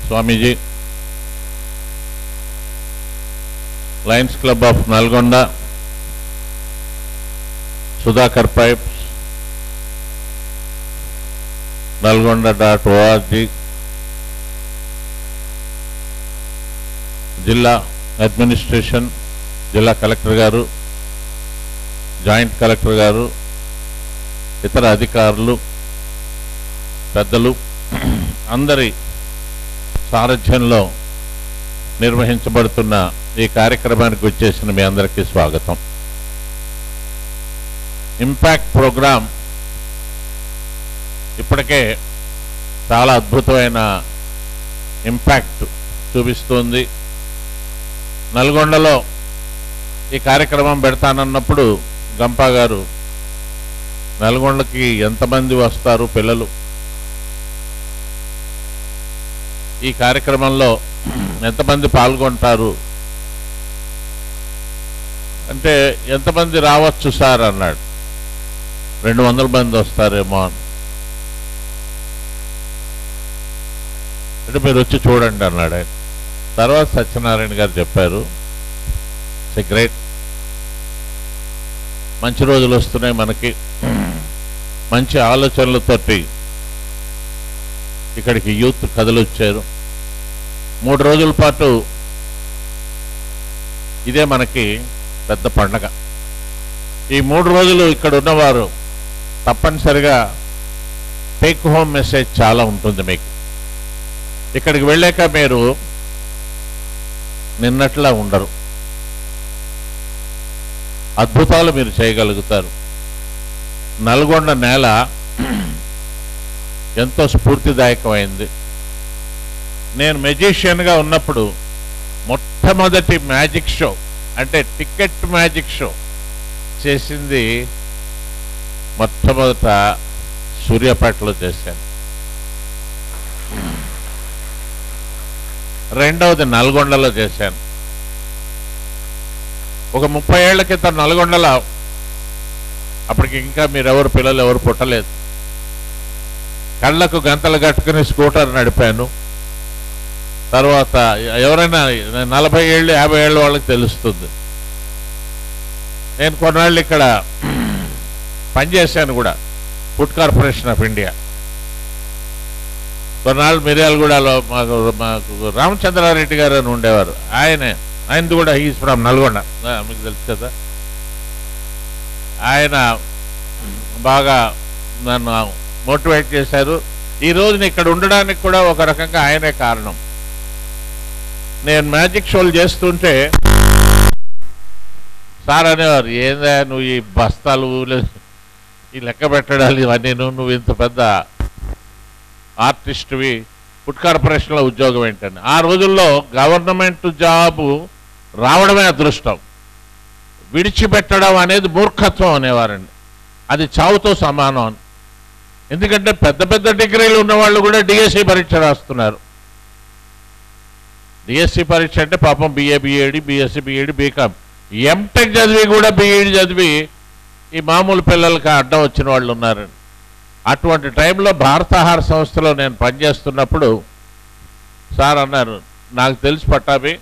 Swamiji, Lions club of Nalgonda, Sudhakar pipes, nalgonda.org, జిల్లా administration, జిల్లా collector గారు, జాయింట్ కలెక్టర్ గారు, ఇతర అధికారులు, పెద్దలు అందరి సారథ్యంలో నిర్వహించబడుతున్న ఈ కార్యక్రమానికి వచ్చేసిన మీ అందరికీ స్వాగతం. ఇంపాక్ట్ ప్రోగ్రాం ఇప్పటికే చాలా అద్భుతమైన ఇంపాక్ట్ చూపిస్తుంది. నల్గొండలో ఈ కార్యక్రమం పెడతానన్నప్పుడు గంపా గారు, నల్గొండకి ఎంతమంది వస్తారు పిల్లలు, ఈ కార్యక్రమంలో ఎంతమంది పాల్గొంటారు అంటే, ఎంతమంది రావచ్చు సార్ అన్నాడు. 200 మంది వస్తారేమో అని. అంటే మీరు వచ్చి చూడండి అన్నాడు ఆయన. తర్వాత సత్యనారాయణ గారు చెప్పారు, ఇట్స్ గ్రేట్, మంచి రోజులు వస్తున్నాయి మనకి, మంచి ఆలోచనలతోటి ఇక్కడికి యూత్ కదలొచ్చారు. 3 రోజుల పాటు ఇదే మనకి పెద్ద పండగ. ఈ 3 రోజులు ఇక్కడ ఉన్నవారు తప్పనిసరిగా టేక్ హోమ్ మెసేజ్ చాలా ఉంటుంది మీకు. ఇక్కడికి వెళ్ళాక మీరు నిన్నట్లా ఉండరు, అద్భుతాలు మీరు చేయగలుగుతారు. నల్గొండ నేల ఎంతో స్ఫూర్తిదాయకమైంది. నేను మెజిషియన్గా ఉన్నప్పుడు మొట్టమొదటి మ్యాజిక్ షో, అంటే టికెట్ మ్యాజిక్ షో చేసింది మొట్టమొదట సూర్యాపేటలో చేశాను. రెండవది నల్గొండలో చేశాను. ఒక 30 ఏళ్ల క్రితం నల్గొండలో, అప్పటికి ఇంకా మీరెవరు పిల్లలు ఎవరు పుట్టలేదు, కళ్ళకు గంతలు కట్టుకుని స్కూటర్ నడిపాను. తర్వాత ఎవరైనా 40 ఏళ్ళు 50 ఏళ్ళ వాళ్ళకి తెలుస్తుంది. నేను కొన్నాళ్ళు ఇక్కడ పనిచేశాను కూడా, ఫుడ్ కార్పొరేషన్ ఆఫ్ ఇండియా. కొన్నాళ్ళు మిర్యాలగూడలో మాకు రామచంద్రారెడ్డి గారు అని ఉండేవారు. ఆయనది కూడా హీస్ ఫ్రమ్ నల్గొండ, మీకు తెలుసు కదా. ఆయన బాగా నన్ను మోటివేట్ చేశారు. ఈ రోజున ఇక్కడ ఉండడానికి కూడా ఒక రకంగా ఆయనే కారణం. నేను మ్యాజిక్ షోలు చేస్తుంటే సార్ అనేవారు, ఏందా నువ్వు ఈ బస్తాలు ఈ లెక్క పెట్టడాలు ఇవన్నీ, నువ్వు ఇంత పెద్ద ఆర్టిస్ట్వి, ఫుడ్ కార్పొరేషన్లో ఉద్యోగం ఏంటండి. ఆ రోజుల్లో గవర్నమెంట్ జాబు రావడమే అదృష్టం, విడిచిపెట్టడం అనేది మూర్ఖత్వం అనేవారండి. అది చావుతో సమానం అని. ఎందుకంటే పెద్ద పెద్ద డిగ్రీలు ఉన్నవాళ్ళు కూడా డిఎస్సి పరీక్ష రాస్తున్నారు. డిఎస్సి పరీక్ష అంటే పాపం BA BEd, BSc BEd, BCom, MTech చదివి కూడా బిఈడి చదివి ఈ మామూలు పిల్లలకి అడ్డం వచ్చిన వాళ్ళు ఉన్నారండి. అటువంటి టైంలో భారతాహార సంస్థలో నేను పనిచేస్తున్నప్పుడు సార్ అన్నారు, నాకు తెలిసి పట్టాభి,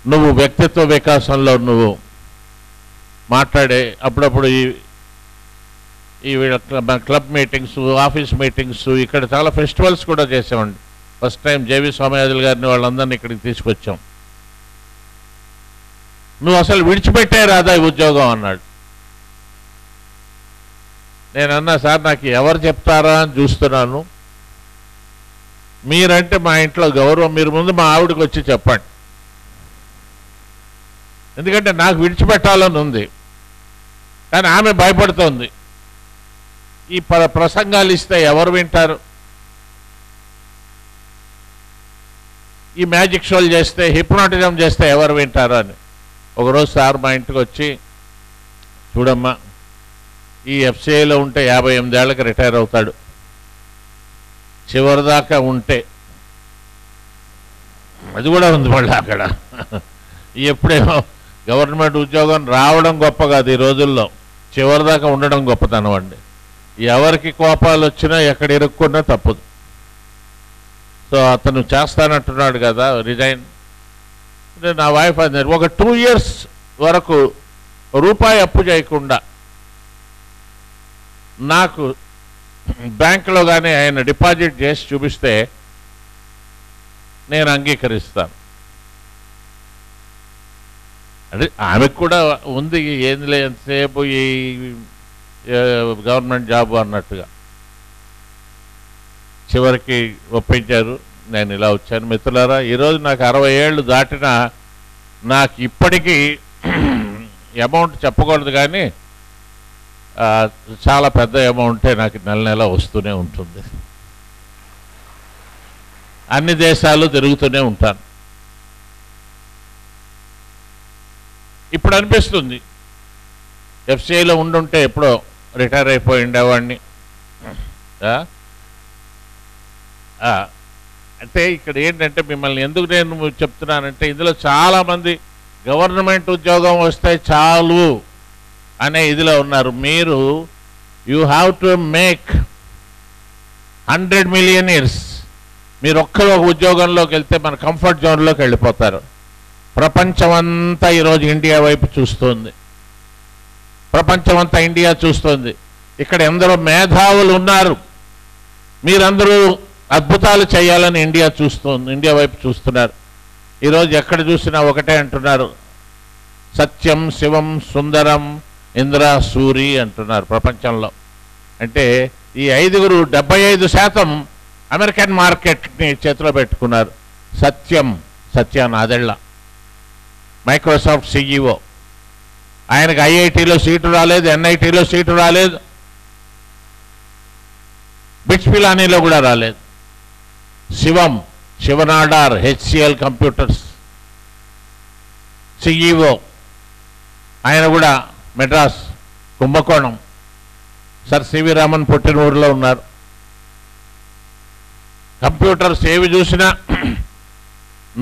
నువ్వు వ్యక్తిత్వ వికాసంలో నువ్వు మాట్లాడే అప్పుడప్పుడు ఈ క్లబ్ మీటింగ్స్, ఆఫీస్ మీటింగ్స్, ఇక్కడ చాలా ఫెస్టివల్స్ కూడా చేసామండి. ఫస్ట్ టైం జేవి స్వామియాజులు గారిని వాళ్ళందరినీ ఇక్కడికి తీసుకొచ్చాం. నువ్వు అసలు విడిచిపెట్టే రాదా ఈ ఉద్యోగం అన్నాడు. నేను అన్నా, సార్ నాకు ఎవరు చెప్తారా అని చూస్తున్నాను, మీరంటే మా ఇంట్లో గౌరవం, మీరు ముందు మా ఆవిడకి వచ్చి చెప్పండి, ఎందుకంటే నాకు విడిచిపెట్టాలని ఉంది. కానీ ఆమె భయపడుతోంది, ఈ ప్రసంగాలు ఇస్తే ఎవరు వింటారు, ఈ మ్యాజిక్ షోలు చేస్తే, హిప్నాటిజం చేస్తే ఎవరు వింటారు అని. ఒకరోజు సార్ మా ఇంటికి వచ్చి, చూడమ్మా, ఈ ఎఫ్సిఐలో ఉంటే 58 ఏళ్ళకి రిటైర్ అవుతాడు, చివరిదాకా ఉంటే, అది కూడా ఉంది మళ్ళీ అక్కడ. ఎప్పుడేమో గవర్నమెంట్ ఉద్యోగం రావడం గొప్ప కాదు ఈ రోజుల్లో, చివరిదాకా ఉండడం గొప్పతనం అండి. ఎవరికి కోపాలు వచ్చినా ఎక్కడ ఇరుక్కున్నా తప్పదు. సో అతను చేస్తానంటున్నాడు కదా రిజైన్. నా వైఫ్ అది ఒక 2 years వరకు రూపాయి అప్పు చేయకుండా నాకు బ్యాంకులో కానీ ఆయన డిపాజిట్ చేసి చూపిస్తే నేను అంగీకరిస్తాను. అంటే ఆమెకు కూడా ఉంది ఏంది లే ఎంతసేపు ఈ గవర్నమెంట్ జాబ్ అన్నట్టుగా. చివరికి ఒప్పించారు, నేను ఇలా వచ్చాను. మిత్రులారా, ఈరోజు నాకు 60 ఏళ్ళు దాటినా నాకు ఇప్పటికీ అమౌంట్ చెప్పకూడదు కానీ చాలా పెద్ద అమౌంటే నాకు నెల నెల వస్తూనే ఉంటుంది. అన్ని దేశాలు తిరుగుతూనే ఉంటాను. ఇప్పుడు అనిపిస్తుంది ఎఫ్సిఐలో ఉండుంటే ఎప్పుడో రిటైర్ అయిపోయి ఉండేవాడిని. అంటే ఇక్కడ ఏంటంటే మిమ్మల్ని ఎందుకు నేను చెప్తున్నానంటే ఇందులో చాలామంది గవర్నమెంట్ ఉద్యోగం వస్తే చాలు అనే ఇదిలో ఉన్నారు. మీరు you have to make 100 millionaires. మీరు ఒక్కరు ఒక ఉద్యోగంలోకి వెళ్తే మన కంఫర్ట్ జోన్లోకి వెళ్ళిపోతారు. ప్రపంచమంతా ఈరోజు ఇండియా వైపు చూస్తుంది. ప్రపంచమంతా ఇండియా చూస్తుంది. ఇక్కడ ఎందరో మేధావులు ఉన్నారు. మీరందరూ అద్భుతాలు చేయాలని ఇండియా వైపు చూస్తున్నారు. ఈరోజు ఎక్కడ చూసినా ఒకటే అంటున్నారు, సత్యం, శివం, సుందరం, ఇంద్ర, సూరి అంటున్నారు ప్రపంచంలో. అంటే ఈ 5గురు 75% అమెరికన్ మార్కెట్ని చేతిలో పెట్టుకున్నారు. సత్య నాదెళ్ళ మైక్రోసాఫ్ట్ CEO, ఆయనకు IITలో సీటు రాలేదు, NITలో సీటు రాలేదు, బిట్స్ పిలానీలో కూడా రాలేదు. శివనాడార్ HCL కంప్యూటర్స్ CEO, ఆయన కూడా మెడ్రాస్ కుంభకోణం. సర్ సివి రామన్ పుట్టిన ఊరిలో ఉన్నారు. కంప్యూటర్స్ ఏవి చూసినా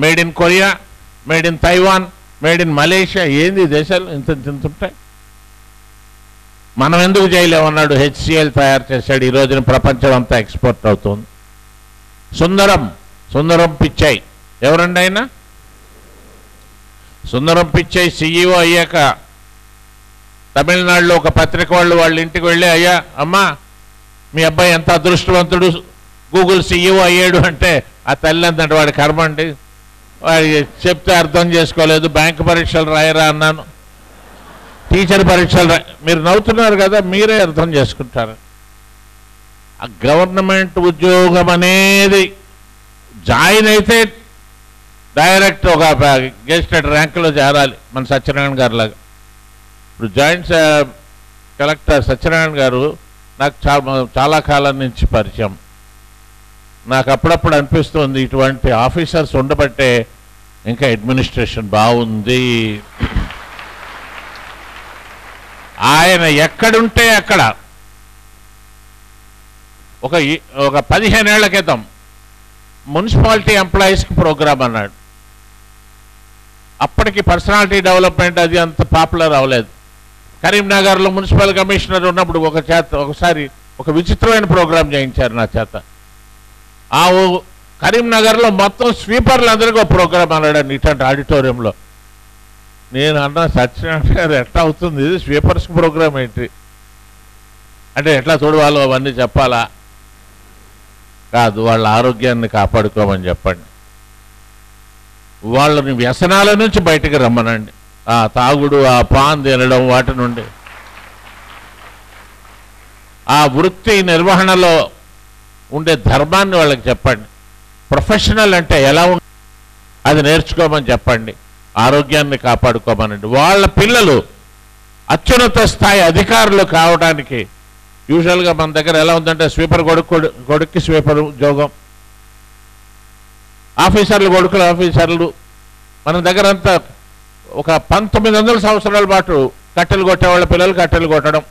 made in Korea, made in Taiwan, made in Malaysia. ఏంది దేశాలు ఇంత ఉంటాయి? మనం ఎందుకు చేయలేమన్నాడు. HCL తయారు చేశాడు. ఈ రోజున ప్రపంచం అంతా ఎక్స్పోర్ట్ అవుతుంది. సుందరం పిచ్చై ఎవరండి ఆయన? సుందరం పిచ్చై CEO అయ్యాక తమిళనాడులో ఒక పత్రిక వాళ్ళ ఇంటికి వెళ్ళి, అయ్యా అమ్మా మీ అబ్బాయి ఎంత అదృష్టవంతుడు, గూగుల్ CEO అయ్యాడు అంటే ఆ తల్లి అందంటే వాడి కర్మ అండి, వాడి చెప్తే అర్థం చేసుకోలేదు, బ్యాంకు పరీక్షలు రాయరా అన్నాను, టీచర్ పరీక్షలు మీరు నవ్వుతున్నారు కదా, మీరే అర్థం చేసుకుంటారు. ఆ గవర్నమెంట్ ఉద్యోగం అనేది జాయిన్ అయితే డైరెక్ట్ ఒక గెస్టెడ్ ర్యాంకులో చేరాలి. మన సత్యనారాయణ గారు లాగా. ఇప్పుడు జాయింట్ కలెక్టర్ సత్యనారాయణ గారు నాకు చాలా కాలం నుంచి పరిచయం. నాకు అప్పుడప్పుడు అనిపిస్తుంది ఇటువంటి ఆఫీసర్స్ ఉండబట్టే ఇంకా అడ్మినిస్ట్రేషన్ బాగుంది. ఆయన ఎక్కడుంటే అక్కడ ఒక 15 ఏళ్ల క్రితం మున్సిపాలిటీ ఎంప్లాయీస్కి ప్రోగ్రామ్ అన్నాడు. అప్పటికి పర్సనాలిటీ డెవలప్మెంట్ అది అంత పాపులర్ అవ్వలేదు. కరీంనగర్లో మున్సిపల్ కమిషనర్ ఉన్నప్పుడు ఒకసారి ఒక విచిత్రమైన ప్రోగ్రాం చేయించారు నా చేత. ఆ కరీంనగర్లో మొత్తం స్వీపర్లు అందరికీ ఒక ప్రోగ్రాం అన్నాడు ఇట్లాంటి ఆడిటోరియంలో. నేను అన్నా సత్యనారాయణ గారు ఎట్లా అవుతుంది ఇది, స్వీపర్స్ ప్రోగ్రాం ఏంటి అంటే ఎట్లా చూడవాలో అవన్నీ చెప్పాలా? కాదు, వాళ్ళ ఆరోగ్యాన్ని కాపాడుకోమని చెప్పండి, వాళ్ళని వ్యసనాల నుంచి బయటకు రమ్మనండి. ఆ తాగుడు, ఆ పాన్ తినడం, వాటి నుండి ఆ వృత్తి నిర్వహణలో ఉండే ధర్మాన్ని వాళ్ళకి చెప్పండి. ప్రొఫెషనల్ అంటే ఎలా అది నేర్చుకోమని చెప్పండి. ఆరోగ్యాన్ని కాపాడుకోమనండి. వాళ్ళ పిల్లలు అత్యున్నత స్థాయి అధికారులు కావడానికి యూజువల్గా మన దగ్గర ఎలా ఉందంటే స్వీపర్ కొడుక్కి స్వీపర్ ఉద్యోగం, కొడుకులు ఆఫీసర్లు. మన దగ్గర అంతా ఒక 1900 సంవత్సరాల పాటు కట్టెలు కొట్టేవాళ్ళ పిల్లలు కట్టెలు కొట్టడం,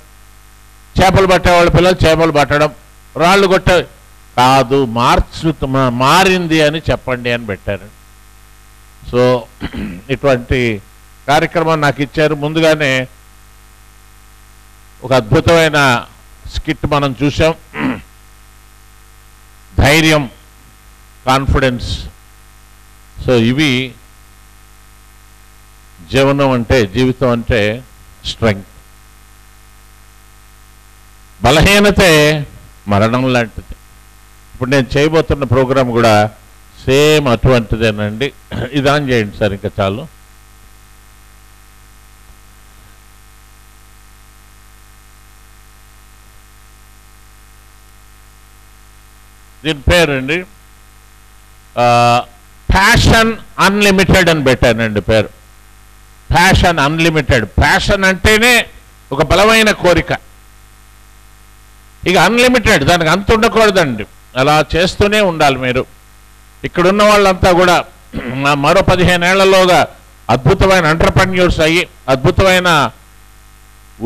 చేపలు పట్టేవాళ్ళ పిల్లలు చేపలు పట్టడం, రాళ్ళు కొట్టే కాదు, మారింది అని చెప్పండి అని పెట్టారు. సో ఇటువంటి కార్యక్రమం నాకు ఇచ్చారు. ముందుగానే ఒక అద్భుతమైన స్కిట్ మనం చూసాం. ధైర్యం కాన్ఫిడెన్స్. సో ఇవి జీవనం అంటే, జీవితం అంటే స్ట్రెంగ్త్. బలహీనతే మరణం లాంటిది. ఇప్పుడు నేను చేయబోతున్న ప్రోగ్రాం కూడా సేమ్ అటువంటిదేనండి. ఇది ఆన్ చేయండి సార్, ఇంకా చాలు. దీని పేరండి ప్యాషన్ అన్లిమిటెడ్ అని పెట్టానండి పేరు. Passion unlimited. ప్యాషన్ అంటేనే ఒక బలమైన కోరిక. ఇక అన్లిమిటెడ్, దానికి అంత ఉండకూడదండి, అలా చేస్తూనే ఉండాలి మీరు. ఇక్కడున్న వాళ్ళంతా కూడా మరో 15 ఏళ్లలోగా అద్భుతమైన ఎంటర్‌ప్రెన్యూర్స్ అయ్యి అద్భుతమైన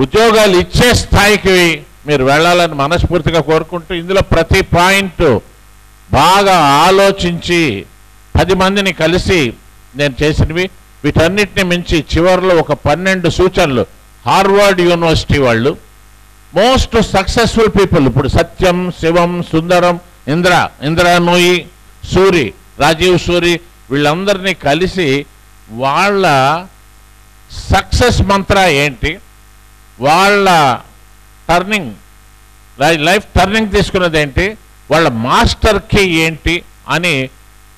ఉద్యోగాలు ఇచ్చే స్థాయికి మీరు వెళ్ళాలని మనస్ఫూర్తిగా కోరుకుంటూ, ఇందులో ప్రతి పాయింట్ బాగా ఆలోచించి 10 మందిని కలిసి నేను చేసినవి. వీటన్నిటిని మించి చివరిలో ఒక 12 సూచనలు హార్వర్డ్ యూనివర్సిటీ వాళ్ళు మోస్ట్ సక్సెస్ఫుల్ పీపుల్, ఇప్పుడు సత్యం, శివం, సుందరం, ఇందిరా నూయి, సూరి, రాజీవ్ సూరి, వీళ్ళందరినీ కలిసి వాళ్ళ సక్సెస్ మంత్ర ఏంటి, వాళ్ళ లైఫ్ టర్నింగ్ తీసుకున్నది ఏంటి, వాళ్ళ మాస్టర్ కీ ఏంటి అని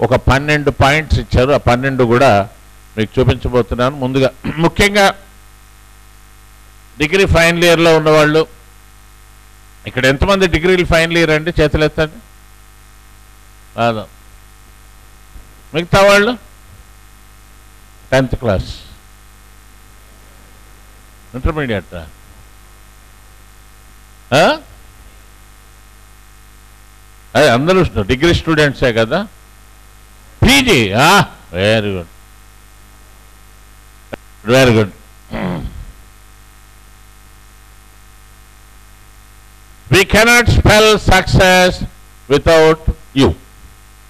ఒక 12 పాయింట్స్ ఇచ్చారు. ఆ 12 కూడా మీకు చూపించబోతున్నాను. ముందుగా ముఖ్యంగా డిగ్రీ ఫైనల్ ఇయర్లో ఉన్నవాళ్ళు, ఇక్కడ ఎంతమంది డిగ్రీలు ఫైనల్ ఇయర్ అండి? చేతులు ఎత్తండి. కాదు, మిగతా వాళ్ళు 10th క్లాస్, ఇంటర్మీడియట్. అదే అందరూ డిగ్రీ స్టూడెంట్సే కదా. PG, very good, very good. We cannot spell success without you.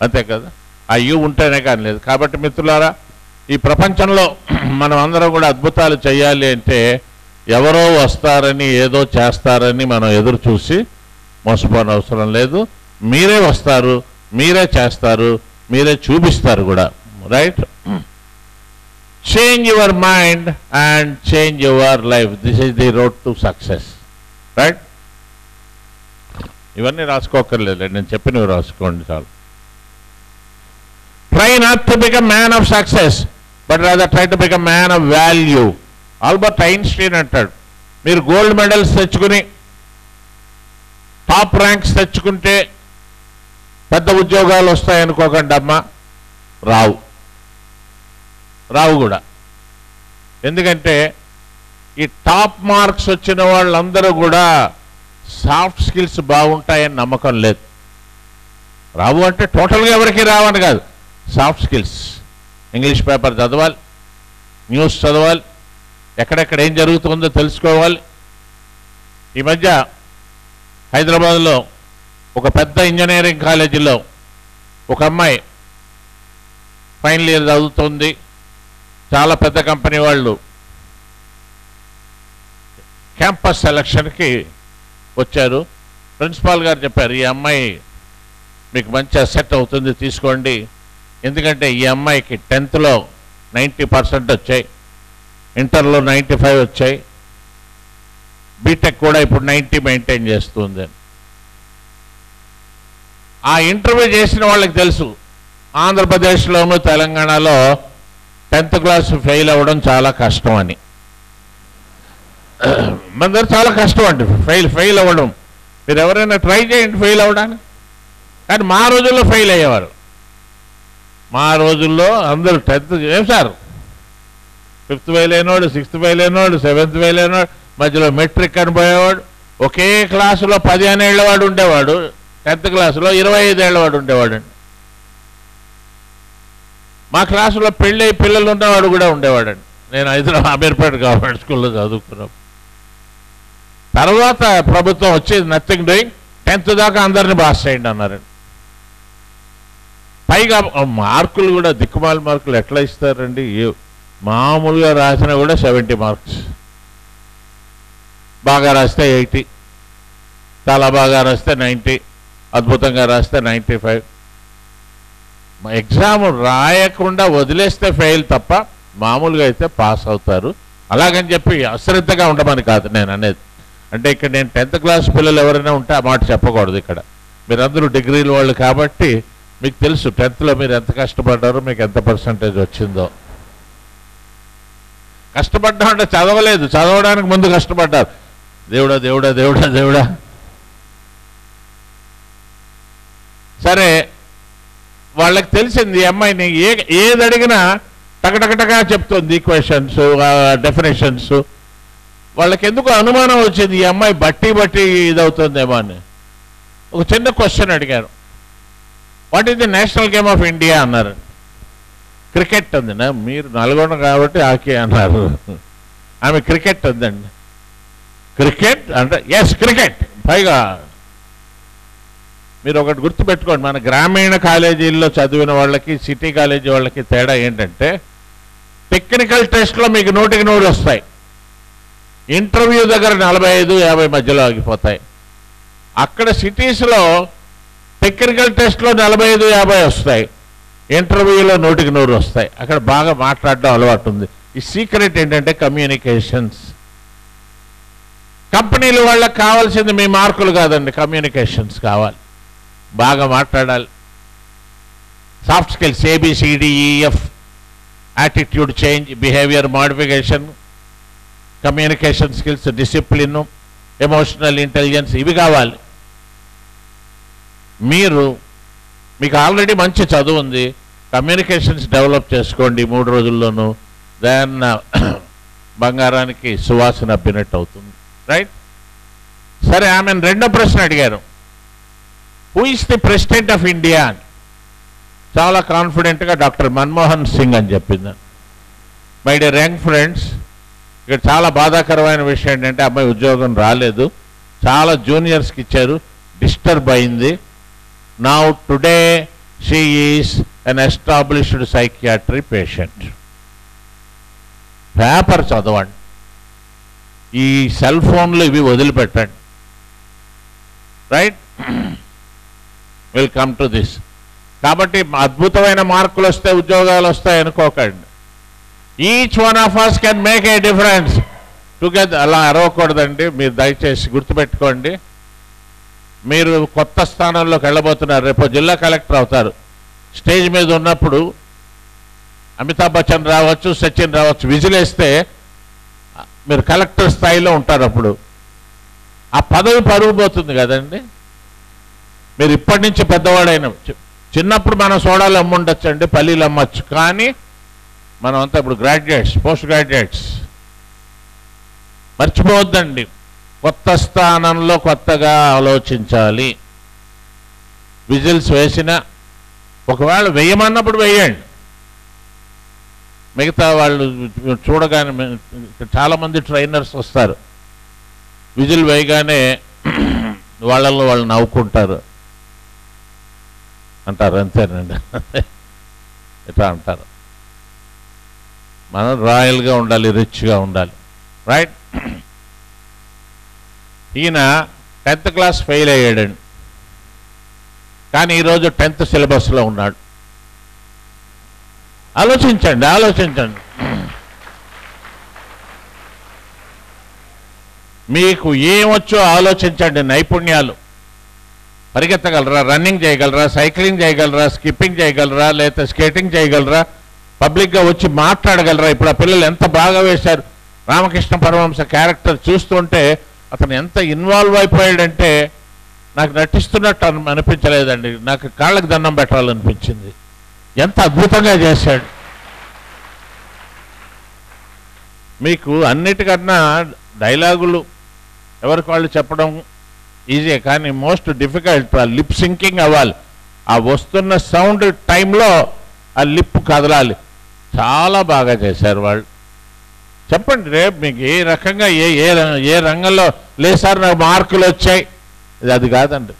అంతే కదా, ఆ యూ ఉంటేనే కానీ లేదు. కాబట్టి మిత్రులారా, ఈ ప్రపంచంలో మనం అందరం కూడా అద్భుతాలు చేయాలి అంటే ఎవరో వస్తారని ఏదో చేస్తారని మనం ఎదురు చూసి మోసపోని అవసరం లేదు. మీరే వస్తారు, మీరే చేస్తారు, మీరే చూపిస్తారు కూడా. Right? Change your mind and change your life. This is the road to success. Right? ఇవన్నీ రాసుకోకర్లేదు, నేను చెప్పినవి రాసుకోండి చాలు. Try not to become man of success, but rather try to become man of value. Albert Einstein అంటాడు, మీరు gold medals తెచ్చుకుని top ranks తెచ్చుకుంటే పెద్ద ఉద్యోగాలు వస్తాయనుకోకండి అమ్మా, రావు కూడా. ఎందుకంటే ఈ టాప్ మార్క్స్ వచ్చిన వాళ్ళందరూ కూడా సాఫ్ట్ స్కిల్స్ బాగుంటాయని నమ్మకం లేదు. రావు అంటే టోటల్గా ఎవరికి రావని కాదు, సాఫ్ట్ స్కిల్స్. ఇంగ్లీష్ పేపర్ చదవాలి, న్యూస్ చదవాలి, ఎక్కడెక్కడ ఏం జరుగుతుందో తెలుసుకోవాలి. ఈ మధ్య హైదరాబాద్లో ఒక పెద్ద ఇంజనీరింగ్ కాలేజీలో ఒక అమ్మాయి ఫైనల్ ఇయర్ చదువుతుంది. చాలా పెద్ద కంపెనీ వాళ్ళు క్యాంపస్ సెలక్షన్కి వచ్చారు. ప్రిన్సిపాల్ గారు చెప్పారు, ఈ అమ్మాయి మీకు మంచి అసెట్ అవుతుంది, తీసుకోండి. ఎందుకంటే ఈ అమ్మాయికి 10th లో 90% వచ్చాయి, ఇంటర్లో 95 వచ్చాయి, బీటెక్ కూడా ఇప్పుడు 90 మెయింటైన్ చేస్తుంది. ఆ ఇంటర్వ్యూ చేసిన వాళ్ళకి తెలుసు, ఆంధ్రప్రదేశ్లోను తెలంగాణలో 10th క్లాస్ ఫెయిల్ అవ్వడం చాలా కష్టం అని. మన దగ్గర చాలా కష్టం అండి ఫెయిల్ అవ్వడం. మీరు ఎవరైనా ట్రై చేయండి ఫెయిల్ అవ్వడానికి. కానీ మా రోజుల్లో ఫెయిల్ అయ్యేవారు. మా రోజుల్లో అందరూ 10th ఏం సార్, 5th ఫెయిల్ అయినవాడు, 6th ఫెయిల్ అయినవాడు, 7th ఫెయిల్ అయినవాడు, మధ్యలో మెట్రిక్ అని పోయేవాడు. ఒకే క్లాసులో 15 ఏళ్ళవాడు ఉండేవాడు, 10th క్లాసులో 25 ఏళ్ళవాడు ఉండేవాడు అండి. మా క్లాసులో పెళ్ళి పిల్లలు ఉన్నవాడు కూడా ఉండేవాడండి. నేను హైదరాబాద్ అమీర్పేట గవర్నమెంట్ స్కూల్లో చదువుకున్నాం. తర్వాత ప్రభుత్వం వచ్చేది నథింగ్ డూయింగ్, 10th దాకా అందరిని పాస్ చేయండి అన్నారండి. పైగా మార్కులు కూడా దిక్కుమాల మార్కులు ఎట్లా ఇస్తారండి, మామూలుగా రాసినా కూడా 70 మార్క్స్, బాగా రాస్తే 80, చాలా బాగా రాస్తే 90, అద్భుతంగా రాస్తే 95. ఎగ్జామ్ రాయకుండా వదిలేస్తే ఫెయిల్ తప్ప మామూలుగా అయితే పాస్ అవుతారు. అలాగని చెప్పి అశ్రద్ధగా ఉండమని కాదు నేను అనేది. అంటే ఇక్కడ నేను 10th క్లాస్ పిల్లలు ఎవరైనా ఉంటే ఆ మాట చెప్పకూడదు. ఇక్కడ మీరందరూ డిగ్రీల వాళ్ళు కాబట్టి మీకు తెలుసు 10thలో మీరు ఎంత కష్టపడ్డారో, మీకు ఎంత పర్సంటేజ్ వచ్చిందో. కష్టపడ్డా అంటే చదవలేదు, చదవడానికి ముందు కష్టపడ్డారు. దేవుడా దేవుడా దేవుడా దేవుడా. సరే, వాళ్ళకి తెలిసింది ఈ అమ్మాయిని ఏది అడిగినా టకటకటగా చెప్తుంది, ఈక్వేషన్స్, డెఫినేషన్స్. వాళ్ళకి ఎందుకు అనుమానం వచ్చింది ఈ అమ్మాయి బట్టి ఇదవుతుందేమో అని. ఒక చిన్న క్వశ్చన్ అడిగారు, what is the national game of India అన్నారు. క్రికెట్ ఉందినా, మీరు నల్గొండ కాబట్టి హాకీ అన్నారు. ఆమె క్రికెట్ ఉందండి. క్రికెట్ అంటే ఎస్ క్రికెట్. పైగా మీరు ఒకటి గుర్తుపెట్టుకోండి, మన గ్రామీణ కాలేజీల్లో చదివిన వాళ్ళకి సిటీ కాలేజీ వాళ్ళకి తేడా ఏంటంటే, టెక్నికల్ టెస్ట్లో మీకు 100కి 100 వస్తాయి. ఇంటర్వ్యూ దగ్గర 45-50 మధ్యలో ఆగిపోతాయి. అక్కడ సిటీస్లో టెక్నికల్ టెస్ట్లో 45-50 వస్తాయి, ఇంటర్వ్యూలో 100కి 100 వస్తాయి. అక్కడ బాగా మాట్లాడడం అలవాటు ఉంది. ఈ సీక్రెట్ ఏంటంటే కమ్యూనికేషన్స్. కంపెనీలు వాళ్ళకి కావాల్సింది మీ మార్కులు కాదండి, కమ్యూనికేషన్స్ కావాలి. బాగా మాట్లాడాలి. Soft skills ABCDEF, attitude change, behaviour modification, communication skills, discipline, emotional intelligence, ఇవి కావాలి. మీకు ఆల్రెడీ మంచి చదువు ఉంది, కమ్యూనికేషన్స్ డెవలప్ చేసుకోండి 3 రోజుల్లోనూ. దెన్ బంగారానికి సువాసన అబ్బినట్టు అవుతుంది. రైట్? సరే, ఆమెను రెండో ప్రశ్న అడిగారు, who is the president of India అని. చాలా కాన్ఫిడెంట్గా డాక్టర్ మన్మోహన్ సింగ్ అని చెప్పింది. మై డియర్ యంగ్ ఫ్రెండ్స్, ఇక్కడ చాలా బాధాకరమైన విషయం ఏంటంటే అమ్మాయి ఉద్యోగం రాలేదు, చాలా జూనియర్స్కి ఇచ్చారు, డిస్టర్బ్ అయింది. Now today she is an established psychiatry patient. Paper చదవండి, ఈ సెల్ ఫోన్లు ఇవి వదిలిపెట్టండి. Right? Will come to this. కాబట్టి అద్భుతమైన మార్కులు వస్తే ఉద్యోగాలు వస్తాయి అనుకోకండి. Each one of us can make a difference together. అలా అరవకూడదండి. మీరు దయచేసి గుర్తుపెట్టుకోండి, మీరు కొత్త స్థానంలోకి వెళ్ళబోతున్నారు, రేపు జిల్లా కలెక్టర్ అవుతారు. స్టేజ్ మీద ఉన్నప్పుడు అమితాబ్ బచ్చన్ రావచ్చు, సచిన్ రావచ్చు, విజిలేస్తే మీరు కలెక్టర్ స్థాయిలో ఉంటారు. అప్పుడు ఆ పదవి పరుగుపోతుంది కదండి. మీరు ఇప్పటి నుంచి పెద్దవాడైన, చిన్నప్పుడు మనం సోడాలు అమ్ముండొచ్చు అండి, పల్లీలు అమ్మచ్చు, కానీ మనం అంతా ఇప్పుడు గ్రాడ్యుయేట్స్, పోస్ట్ గ్రాడ్యుయేట్స్. మర్చిపోవద్దండి, కొత్త స్థానంలో కొత్తగా ఆలోచించాలి. విజిల్స్ వేసిన, ఒకవేళ వేయమన్నప్పుడు వేయండి. మిగతా వాళ్ళు చూడగానే చాలామంది ట్రైనర్స్ వస్తారు, విజిల్ వేయగానే వాళ్ళల్లో వాళ్ళు నవ్వుకుంటారు అంటారు, అంతేనండి. ఇట్లా అంటారు. మనం రాయల్గా ఉండాలి, రిచ్గా ఉండాలి. రైట్? ఈయన 10th క్లాస్ ఫెయిల్ అయ్యాడండి, కానీ ఈరోజు 10th సిలబస్లో ఉన్నాడు. ఆలోచించండి. మీకు ఏమొచ్చో ఆలోచించండి. నైపుణ్యాలు, పరిగెత్తగలరా, రన్నింగ్ చేయగలరా, సైక్లింగ్ చేయగలరా, స్కిప్పింగ్ చేయగలరా, లేదా స్కేటింగ్ చేయగలరా, పబ్లిక్గా వచ్చి మాట్లాడగలరా. ఇప్పుడు ఆ పిల్లలు ఎంత బాగా వేశారు. రామకృష్ణ పరమహంస క్యారెక్టర్ చూస్తుంటే అతను ఎంత ఇన్వాల్వ్ అయిపోయాడంటే నాకు నటిస్తున్నట్టు అనిపించలేదండి, నాకు కాళ్ళకు దండం పెట్టాలనిపించింది. ఎంత అద్భుతంగా చేశాడు. మీకు అన్నిటికన్నా డైలాగులు ఎవరికి వాళ్ళు చెప్పడం ఈజీ, కానీ మోస్ట్ డిఫికల్ట్ లిప్ సింకింగ్ అవ్వాలి. ఆ వస్తున్న సౌండ్ టైంలో ఆ లిప్ కదలాలి. చాలా బాగా చేశారు వాళ్ళు. చెప్పండి, రేపు మీకు ఏ రకంగా ఏ రంగంలో లేదు సార్ నాకు మార్కులు వచ్చాయి, అది కాదండి.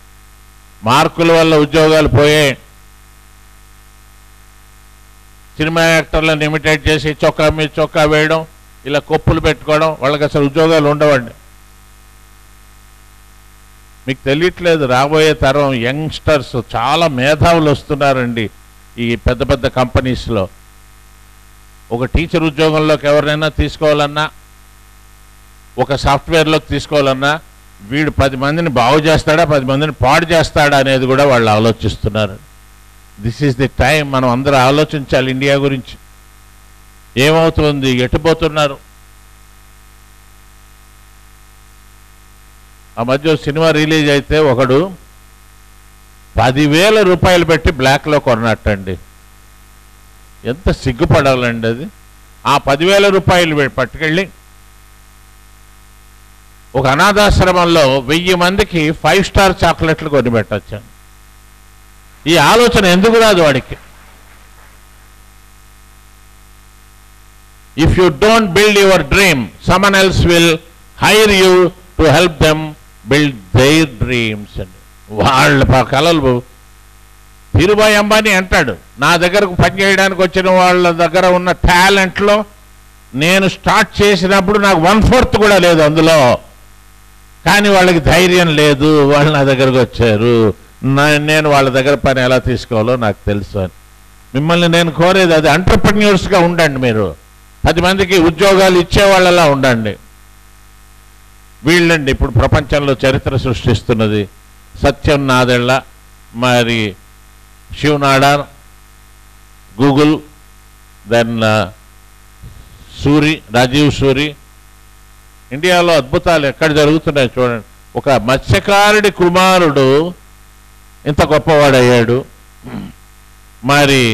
మార్కుల వల్ల ఉద్యోగాలు పోయాయి. సినిమా యాక్టర్లను ఇమిటేట్ చేసి చొక్కా మీద చొక్కా వేయడం, ఇలా కొప్పులు పెట్టుకోవడం, వాళ్ళకి అసలు ఉద్యోగాలు ఉండవండి. మీకు తెలియట్లేదు, రాబోయే తరం యంగ్స్టర్స్ చాలా మేధావులు వస్తున్నారండి. ఈ పెద్ద పెద్ద కంపెనీస్లో. ఒక టీచర్ ఉద్యోగంలోకి ఎవరినైనా తీసుకోవాలన్నా, ఒక సాఫ్ట్వేర్లోకి తీసుకోవాలన్నా వీడు 10 మందిని బాగు చేస్తాడా 10 మందిని పాడు చేస్తాడా అనేది కూడా వాళ్ళు ఆలోచిస్తున్నారు. This is the time. మనం అందరూ ఆలోచించాలి ఇండియా గురించి. ఏమవుతుంది, ఎటుపోతున్నారు. ఆ మధ్య సినిమా రిలీజ్ అయితే ఒకడు 10,000 రూపాయలు పెట్టి బ్లాక్లో కొన్నట్టండి. ఎంత సిగ్గుపడాలండి అది. ఆ 10,000 రూపాయలు పట్టుకెళ్ళి ఒక అనాథాశ్రమంలో 1000 మందికి 5 స్టార్ చాక్లెట్లు కొని పెట్టొచ్చాను. ఈ ఆలోచన ఎందుకు రాదు వాడికి? If you don't build your dream, someone else will hire you to help them build their dream అండి. వాళ్ళ కలలు. ధీరుభాయ్ అంబానీ అంటాడు, నా దగ్గరకు పనిచేయడానికి వచ్చిన వాళ్ళ దగ్గర ఉన్న టాలెంట్లో నేను స్టార్ట్ చేసినప్పుడు నాకు 1/4 కూడా లేదు అందులో. కానీ వాళ్ళకి ధైర్యం లేదు, వాళ్ళు నా దగ్గరకు వచ్చారు. నేను వాళ్ళ దగ్గర పని ఎలా తీసుకోవాలో నాకు తెలుసు అని. మిమ్మల్ని నేను కోరేది అది, ఎంటర్‌ప్రెన్యూర్స్గా ఉండండి. మీరు 10 మందికి ఉద్యోగాలు ఇచ్చేవాళ్ళలా ఉండండి. వీళ్ళండి ఇప్పుడు ప్రపంచంలో చరిత్ర సృష్టిస్తున్నది. సత్యం నాదెళ్ళ, మరి శివ్ నాడార్, గూగుల్, దెన్ సూరి, రాజీవ్ సూరి. ఇండియాలో అద్భుతాలు ఎక్కడ జరుగుతున్నాయి చూడండి. ఒక మత్స్యకారుడి కుమారుడు ఇంత గొప్పవాడయ్యాడు. మరి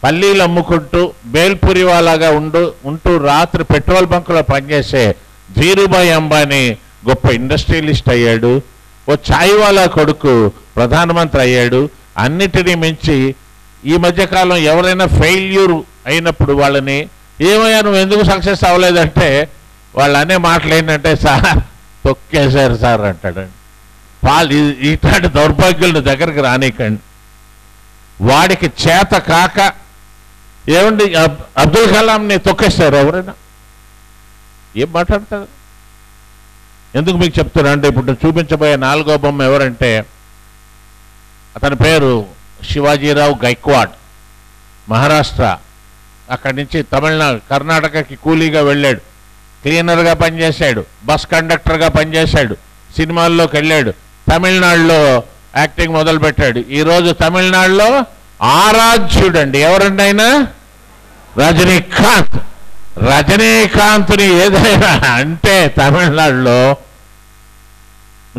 పల్లీలు అమ్ముకుంటూ బేల్పూరి వాళ్ళగా ఉంటూ రాత్రి పెట్రోల్ బంకులో పనిచేసే ధీరుభాయ్ అంబానీ గొప్ప ఇండస్ట్రియలిస్ట్ అయ్యాడు. ఓ ఛాయ్ వాలా కొడుకు ప్రధానమంత్రి అయ్యాడు. అన్నిటినీ మించి ఈ మధ్యకాలం ఎవరైనా ఫెయిల్యూర్ అయినప్పుడు వాళ్ళని, ఏమయ్యా నువ్వు ఎందుకు సక్సెస్ అవ్వలేదంటే వాళ్ళు అనే మాటలు ఏంటంటే, సార్ తొక్కేశారు సార్ అంటాడండి. ఇట్లాంటి దౌర్భాగ్యులను దగ్గరికి రానికండి. వాడికి చేత కాక, ఏమండి అబ్దుల్ కలాంని తొక్కేశారు ఎవరైనా? ఏం మాట్లాడతారు? ఎందుకు మీకు చెప్తున్నా అంటే, ఇప్పుడు చూపించబోయే 4వ బొమ్మ ఎవరంటే, అతని పేరు శివాజీరావు గైక్వాడ్. మహారాష్ట్ర, అక్కడి నుంచి తమిళనాడు, కర్ణాటకకి కూలీగా వెళ్ళాడు. క్లీనర్గా పనిచేశాడు, బస్ కండక్టర్గా పనిచేశాడు, సినిమాల్లోకి వెళ్ళాడు, తమిళనాడులో యాక్టింగ్ మొదలుపెట్టాడు. ఈరోజు తమిళనాడులో ఆరాధ్యుడండి. ఎవరండి ఆయన? రజనీకాంత్. రజనీకాంత్ని ఏదైనా అంటే తమిళనాడులో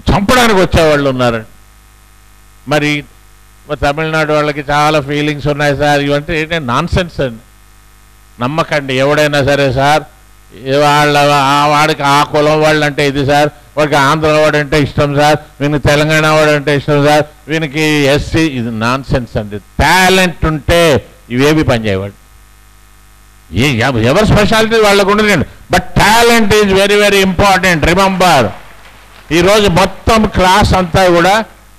చంపడానికి వచ్చేవాళ్ళు ఉన్నారండి. మరి తమిళనాడు వాళ్ళకి చాలా ఫీలింగ్స్ ఉన్నాయి సార్. ఇవంటే ఏంటంటే నాన్ సెన్స్ అండి. నమ్మకండి ఎవడైనా సరే సార్. వాడికి ఆ కులం వాళ్ళు అంటే ఇది సార్, వాడికి ఆంధ్ర వాడంటే ఇష్టం సార్, వీనికి తెలంగాణ వాడంటే ఇష్టం సార్, వీనికి ఎస్సీ, ఇది నాన్ సెన్స్ అండి. టాలెంట్ ఉంటే ఇవేవి పనిచేయవాడు. ఎవరి స్పెషాలిటీ వాళ్ళకు ఉండదండి. But talent is very very important. Remember, ఈరోజు మొత్తం క్లాస్ అంతా కూడా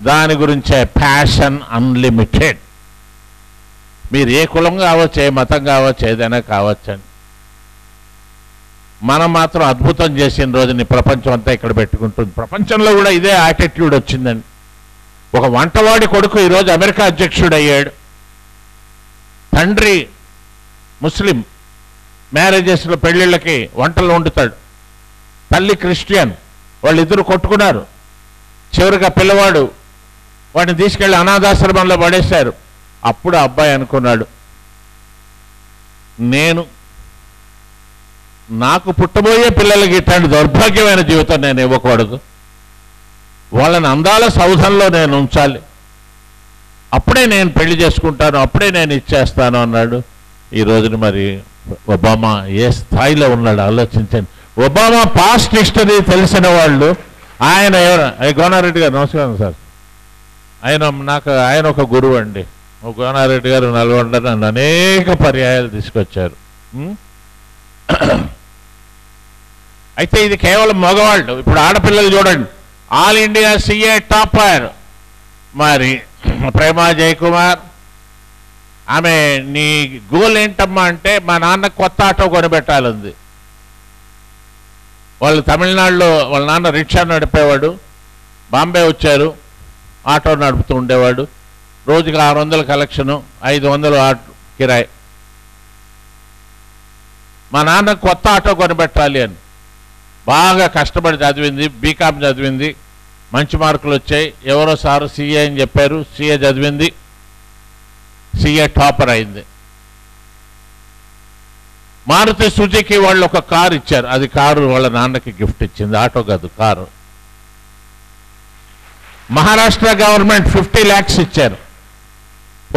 దాని గురించే. Passion unlimited. మీరు ఏ కులం కావచ్చు, ఏ మతం కావచ్చు, ఏదైనా కావచ్చండి. మనం మాత్రం అద్భుతం చేసిన రోజుని ప్రపంచం అంతా ఇక్కడ పెట్టుకుంటుంది. ప్రపంచంలో కూడా ఇదే యాటిట్యూడ్ వచ్చిందండి. ఒక వంటవాడి కొడుకు ఈరోజు అమెరికా అధ్యక్షుడు అయ్యాడు. తండ్రి ముస్లిం, మ్యారేజెస్లో పెళ్ళిళ్ళకి వంటలు వండుతాడు. తల్లి క్రిస్టియన్. వాళ్ళిద్దరూ కొట్టుకున్నారు. చివరిగా పిల్లవాడు వాడిని తీసుకెళ్ళి అనాథాశ్రమంలో పడేశారు. అప్పుడు ఆ అబ్బాయి అనుకున్నాడు, నాకు పుట్టబోయే పిల్లలకి ఇట్లాంటి దౌర్భాగ్యమైన జీవితం నేను ఇవ్వకూడదు. వాళ్ళని అందాల సౌధంలో నేను ఉంచాలి. అప్పుడే నేను పెళ్లి చేసుకుంటాను, అప్పుడే నేను ఇచ్చేస్తాను అన్నాడు. ఈ రోజున మరి ఒబామా ఏ స్థాయిలో ఉన్నాడు ఆలోచించండి. ఒబామా పాస్ట్ హిస్టరీ తెలిసిన వాళ్ళు. ఆయన గోనారెడ్డి గారు, నమస్కారం సార్. ఆయన ఒక గురువు అండి. గోనారెడ్డి గారు నల్గొండ నన్ను అనేక పర్యాయాలు తీసుకొచ్చారు. అయితే ఇది కేవలం మగవాళ్ళు. ఇప్పుడు ఆడపిల్లలు చూడండి. ఆల్ ఇండియా సిఏ టాపర్ మరి ప్రేమా జయకుమార్. ఆమె నీ గోల్ ఏంటమ్మా అంటే, మా నాన్న కొత్త ఆటో కొనిపెట్టాలంది. వాళ్ళు తమిళనాడులో వాళ్ళ నాన్న రిక్షా నడిపేవాడు. బాంబే వచ్చారు, ఆటో నడుపుతూ ఉండేవాడు. రోజుకి 600 కలెక్షను, 500 ఆటో కిరాయి. మా నాన్న కొత్త ఆటో కొనిపెట్టాలి అని బాగా కష్టపడి చదివింది, బీకామ్ చదివింది, మంచి మార్కులు వచ్చాయి. ఎవరో సారు సీఏ అని చెప్పారు, సీఏ చదివింది, సీఏ టాపర్ అయింది. మారుతి సుజుకి వాళ్ళు ఒక కారు ఇచ్చారు, అది కారు వాళ్ళ నాన్నకి గిఫ్ట్ ఇచ్చింది, ఆటో కాదు కారు. మహారాష్ట్ర గవర్నమెంట్ 50 lakhs ఇచ్చారు,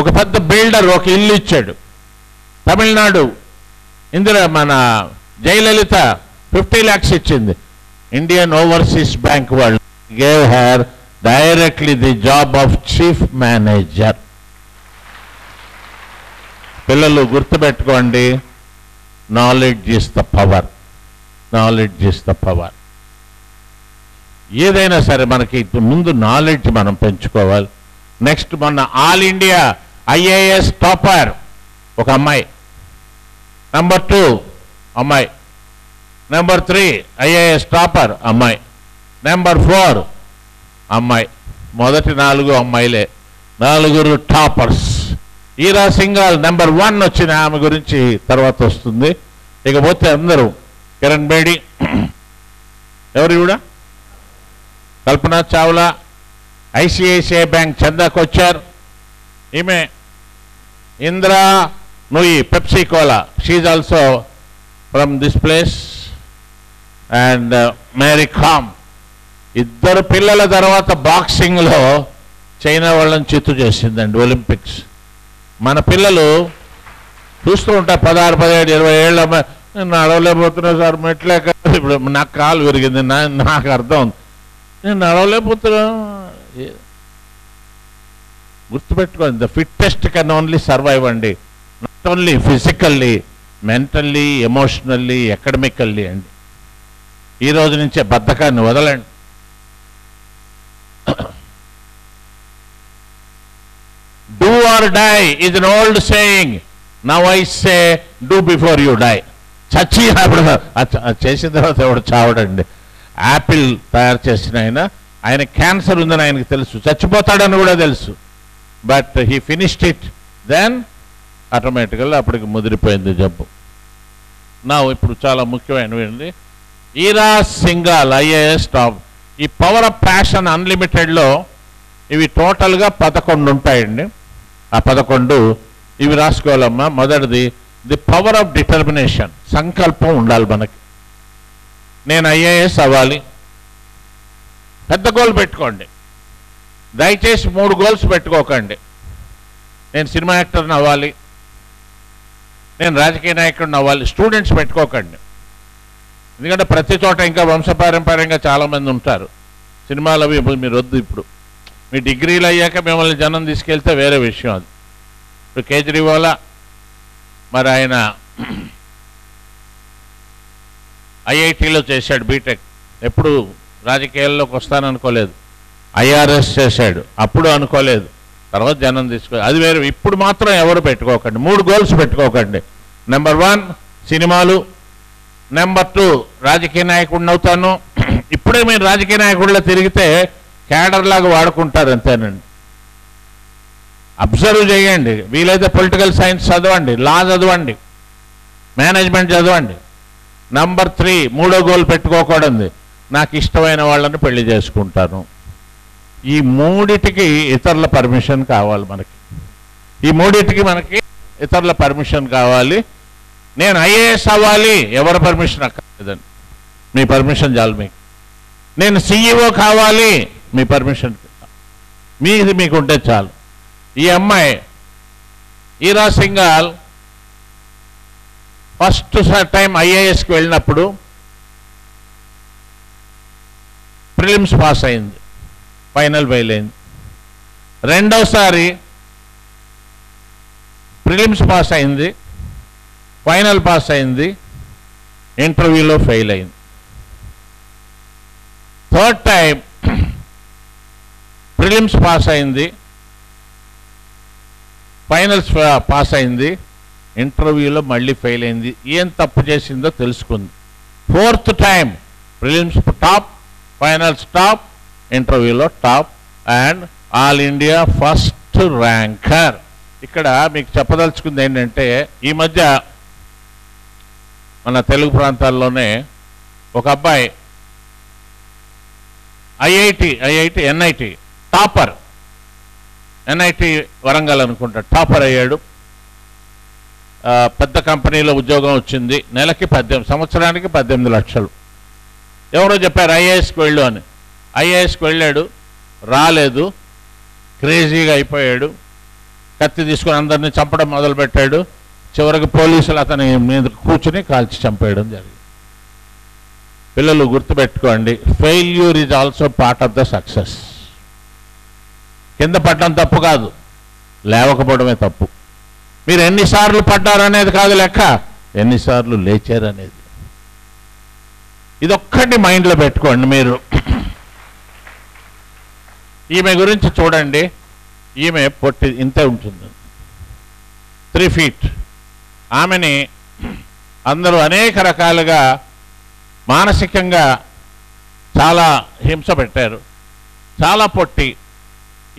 ఒక పెద్ద బిల్డర్ ఒక ఇల్లు ఇచ్చాడు. తమిళనాడు మన జయలలిత 50 lakhs ఇచ్చింది. ఇండియన్ ఓవర్సీస్ బ్యాంక్ వాళ్ళు gave her directly the job of chief manager. పిల్లలు గుర్తుపెట్టుకోండి, knowledge is the power, knowledge is the power. ఏదైనా సరే మనకి ముందు నాలెడ్జ్ మనం పెంచుకోవాలి. నెక్స్ట్ మొన్న ఆల్ ఇండియా ఐఏఎస్ టాపర్ ఒక అమ్మాయి, నెంబర్ 2 అమ్మాయి, నెంబర్ 3 ఐఏఎస్ టాపర్ అమ్మాయి, నెంబర్ 4 అమ్మాయి. మొదటి 4 అమ్మాయిలే, 4 టాపర్స్. ఈరా సింఘాల్ నెంబర్ 1 వచ్చిన ఆమె గురించి తర్వాత వస్తుంది. ఇకపోతే అందరూ కిరణ్ బేడి, ఎవరు కూడా, కల్పనా చావ్లా, ఐసిఐసిఐ బ్యాంక్ చందా కొచ్చార్, ఈమె Indira Nooyi Pepsi cola, she also from this place, and Mary Kom. ఇద్దరు పిల్లల తర్వాత బాక్సింగ్లో చైనా వాళ్ళని చిత్తు చేసిందండి ఒలింపిక్స్. మన పిల్లలు చూస్తూ ఉంటారు, 16, 17, 20 ఏళ్ళ, నేను నడవలేకపోతున్నా సార్ మెట్లేక, ఇప్పుడు నాకు కాలు విరిగింది, నాకు అర్థం ఉంది, నేను నడవలేకపోతున్నా. గుర్తుపెట్టుకోండి, the fittest can only survive అండి, not only physically, mentally, emotionally, academically అండి. ఈ రోజు నుంచే బద్ధకాన్ని వదలండి. Do or die is an old saying. Now I say, do before you die. చచ్చి అప్పుడు చేసిన తర్వాత ఎవడు చావడండి. యాపిల్ తయారు చేసిన ఆయన క్యాన్సర్ ఉందని ఆయనకు తెలుసు, చచ్చిపోతాడని కూడా తెలుసు. But he finished it, then ఆటోమేటికల్గా అప్పటికి ముదిరిపోయింది జబ్బు. నా ఇప్పుడు చాలా ముఖ్యమైనవి, ఈరా సింఘాల్ ఐఏఎస్ టాప్. ఈ పవర్ ఆఫ్ ప్యాషన్ అన్లిమిటెడ్లో ఇవి టోటల్గా 11 ఉంటాయండి. ఆ 11 ఇవి రాసుకోవాలమ్మా. మొదటిది ది పవర్ ఆఫ్ డిటర్మినేషన్, సంకల్పం ఉండాలి మనకి. నేను ఐఏఎస్ అవ్వాలి, పెద్ద గోల్ పెట్టుకోండి. దయచేసి 3 గోల్స్ పెట్టుకోకండి. నేను సినిమా యాక్టర్ని అవ్వాలి, నేను రాజకీయ నాయకుడిని అవ్వాలి, స్టూడెంట్స్ పెట్టుకోకండి. ఎందుకంటే ప్రతి చోట ఇంకా వంశపారంపర్యంగా చాలామంది ఉంటారు. సినిమాలు అవి మీరు వద్దు. ఇప్పుడు మీ డిగ్రీలు అయ్యాక మిమ్మల్ని జనం తీసుకెళ్తే వేరే విషయం అది. ఇప్పుడు కేజ్రీవాల్ మరి ఆయన ఐఐటీలో చేశాడు బీటెక్, ఎప్పుడు రాజకీయాల్లోకి వస్తాననుకోలేదు. ఐఆర్ఎస్ చేశాడు, అప్పుడు అనుకోలేదు, తర్వాత జనం అది వేరే. ఇప్పుడు మాత్రం ఎవరు పెట్టుకోకండి, 3 గోల్స్ పెట్టుకోకండి. నెంబర్ 1 సినిమాలు, నెంబర్ 2 రాజకీయ నాయకుడిని అవుతాను. ఇప్పుడే మీరు రాజకీయ నాయకుడిలో తిరిగితే క్యాడర్ లాగా వాడుకుంటారు అంతేనండి. అబ్జర్వ్ చేయండి, వీలైతే పొలిటికల్ సైన్స్ చదవండి, లా చదవండి, మేనేజ్మెంట్ చదవండి. నెంబర్ 3 3వ గోల్ పెట్టుకోకూడదు, నాకు ఇష్టమైన వాళ్ళని పెళ్లి చేసుకుంటాను. ఈ 3టికి ఇతరుల పర్మిషన్ కావాలి మనకి. ఈ 3టికి మనకి ఇతరుల పర్మిషన్ కావాలి. నేను ఐఏఎస్ అవ్వాలి, ఎవరి పర్మిషన్ అక్కర్లేదండి, మీ పర్మిషన్ చాలు మీకు. నేను సిఇఓ కావాలి, మీ పర్మిషన్ మీది మీకు ఉంటే చాలు. ఈ అమ్మాయి ఈరా సింఘాల్ ఫస్ట్ టైం ఐఏఎస్కి వెళ్ళినప్పుడు ప్రిలిమ్స్ పాస్ అయింది, ఫైనల్ ఫెయిల్ అయింది. రెండోసారి ప్రిలిమ్స్ పాస్ అయింది, ఫైనల్ పాస్ అయింది, ఇంటర్వ్యూలో ఫెయిల్ అయింది. థర్డ్ టైం ప్రిలిమ్స్ పాస్ అయింది, ఫైనల్స్ పాస్ అయింది, ఇంటర్వ్యూలో మళ్ళీ ఫెయిల్ అయింది. ఏం తప్పు చేసిందో తెలుసుకుంది. Fourth time prelims top, finals top, ఇంటర్వ్యూలో top, and all India first best ranker. ఇక్కడ మీకు చెప్పదలుచుకుంది ఏంటంటే, ఈ మధ్య మన తెలుగు ప్రాంతాల్లోనే ఒక అబ్బాయి ఎన్ఐటి టాపర్, ఎన్ఐటి వరంగల్ అనుకుంటా, టాపర్ అయ్యాడు. పెద్ద కంపెనీలో ఉద్యోగం వచ్చింది. నెలకి 18, సంవత్సరానికి 18 లక్షలు. ఎవరో చెప్పారు ఐఏఎస్కి వెళ్ళు అని. ఐఏఎస్కి వెళ్ళాడు, రాలేదు, క్రేజీగా అయిపోయాడు. కత్తి తీసుకొని అందరినీ చంపడం మొదలుపెట్టాడు. చివరికి పోలీసులు అతని మీద కూర్చుని కాల్చి చంపేయడం జరిగింది. పిల్లలు గుర్తుపెట్టుకోండి, failure is also part of the success. కింద పడడం తప్పు కాదు, లేవకపోవడమే తప్పు. మీరు ఎన్నిసార్లు పడ్డారనేది కాదు లెక్క, ఎన్నిసార్లు లేచారనేది. ఇదొక్కటి మైండ్లో పెట్టుకోండి మీరు. ఈమె గురించి చూడండి, ఈమె పొట్టి ఇంతే ఉంటుంది, 3 feet. ఆమెని అందరూ అనేక రకాలుగా మానసికంగా చాలా హింస పెట్టారు. చాలా పొట్టి.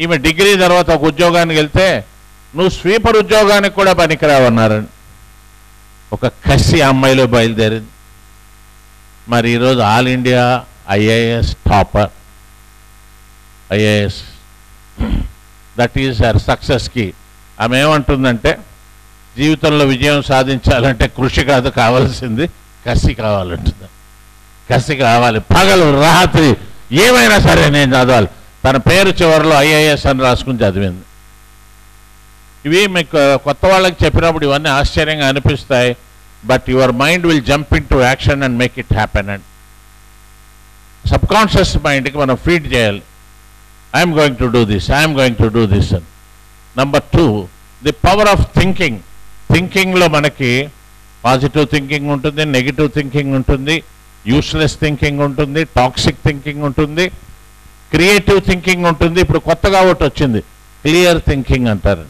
ఈమె డిగ్రీ తర్వాత ఒక ఉద్యోగానికి వెళ్తే నువ్వు స్వీపర్ ఉద్యోగానికి కూడా పనికిరావన్నారని ఒక కసి అమ్మాయిలో బయలుదేరింది. మరి ఈరోజు all India IAS topper, IAS. That is her సక్సెస్కి. ఆమె ఏమంటుందంటే, జీవితంలో విజయం సాధించాలంటే కృషి కాదు కావాల్సింది, కసి కావాలంటుంది. కసి కావాలి, పగలు రాత్రి ఏమైనా సరే నేను చదవాలి. తన పేరు చివరిలో ఐఏఎస్ అని రాసుకుని చదివింది. ఇవి మీకు కొత్త వాళ్ళకి చెప్పినప్పుడు ఇవన్నీ ఆశ్చర్యంగా అనిపిస్తాయి. But your mind will jump in to action and make it happen. And subconscious మైండ్కి మనం ఫీడ్ చేయాలి. I'm going to do this, I'm going to do this అని. Number 2, the power of thinking. థింకింగ్లో మనకి పాజిటివ్ థింకింగ్ ఉంటుంది, negative thinking ఉంటుంది, useless thinking ఉంటుంది, toxic thinking ఉంటుంది, క్రియేటివ్ థింకింగ్ ఉంటుంది. ఇప్పుడు కొత్తగా ఒకటి వచ్చింది, క్లియర్ థింకింగ్ అంటారు.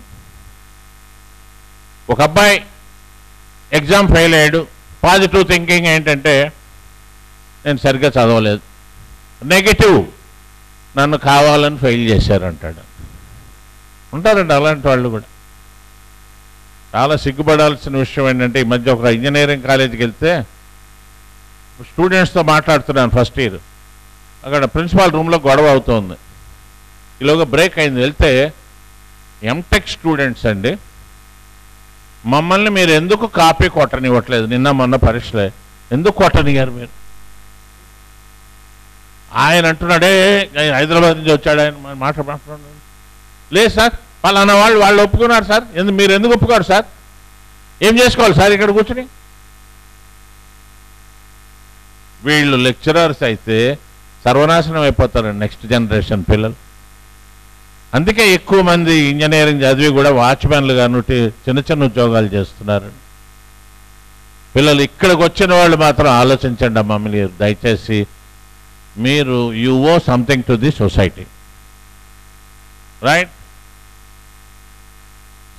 ఒక అబ్బాయి ఎగ్జామ్ ఫెయిల్ అయ్యాడు. పాజిటివ్ థింకింగ్ ఏంటంటే, నేను సరిగ్గా చదవలేదు. నెగిటివ్, నన్ను కావాలని ఫెయిల్ చేశారంటాడు. ఉంటారండి అలాంటి వాళ్ళు కూడా. చాలా సిగ్గుపడాల్సిన విషయం ఏంటంటే, ఈ మధ్య ఒక ఇంజనీరింగ్ కాలేజీకి వెళ్తే స్టూడెంట్స్తో మాట్లాడుతున్నాను, ఫస్ట్ ఇయర్. అక్కడ ప్రిన్సిపాల్ రూమ్లో గొడవ అవుతుంది. ఈలోగా బ్రేక్ అయింది. వెళ్తే ఎంటెక్ స్టూడెంట్స్ అండి, మమ్మల్ని మీరు ఎందుకు కాపీ కొట్టనివ్వట్లేదు? నిన్న మొన్న పరీక్షలే, ఎందుకు కొట్టనిగారు మీరు? ఆయన అంటున్నాడే, హైదరాబాద్ నుంచి వచ్చాడు ఆయన, మాట్లాడుతున్నాడు. లేదు సార్, వాళ్ళన్న వాళ్ళు ఒప్పుకున్నారు సార్. మీరు ఎందుకు ఒప్పుకోరు సార్? ఏం చేసుకోవాలి సార్ ఇక్కడ కూర్చుని? వీళ్ళు లెక్చరర్స్ అయితే సర్వనాశనం అయిపోతారండి నెక్స్ట్ జనరేషన్ పిల్లలు. అందుకే ఎక్కువ మంది ఇంజనీరింగ్ చదివి కూడా వాచ్మెన్లుగా చిన్న చిన్న ఉద్యోగాలు చేస్తున్నారు. పిల్లలు ఇక్కడికి వచ్చిన వాళ్ళు మాత్రం ఆలోచించండి అమ్మా, మీరు దయచేసి. మీరు you owe something to the society, right?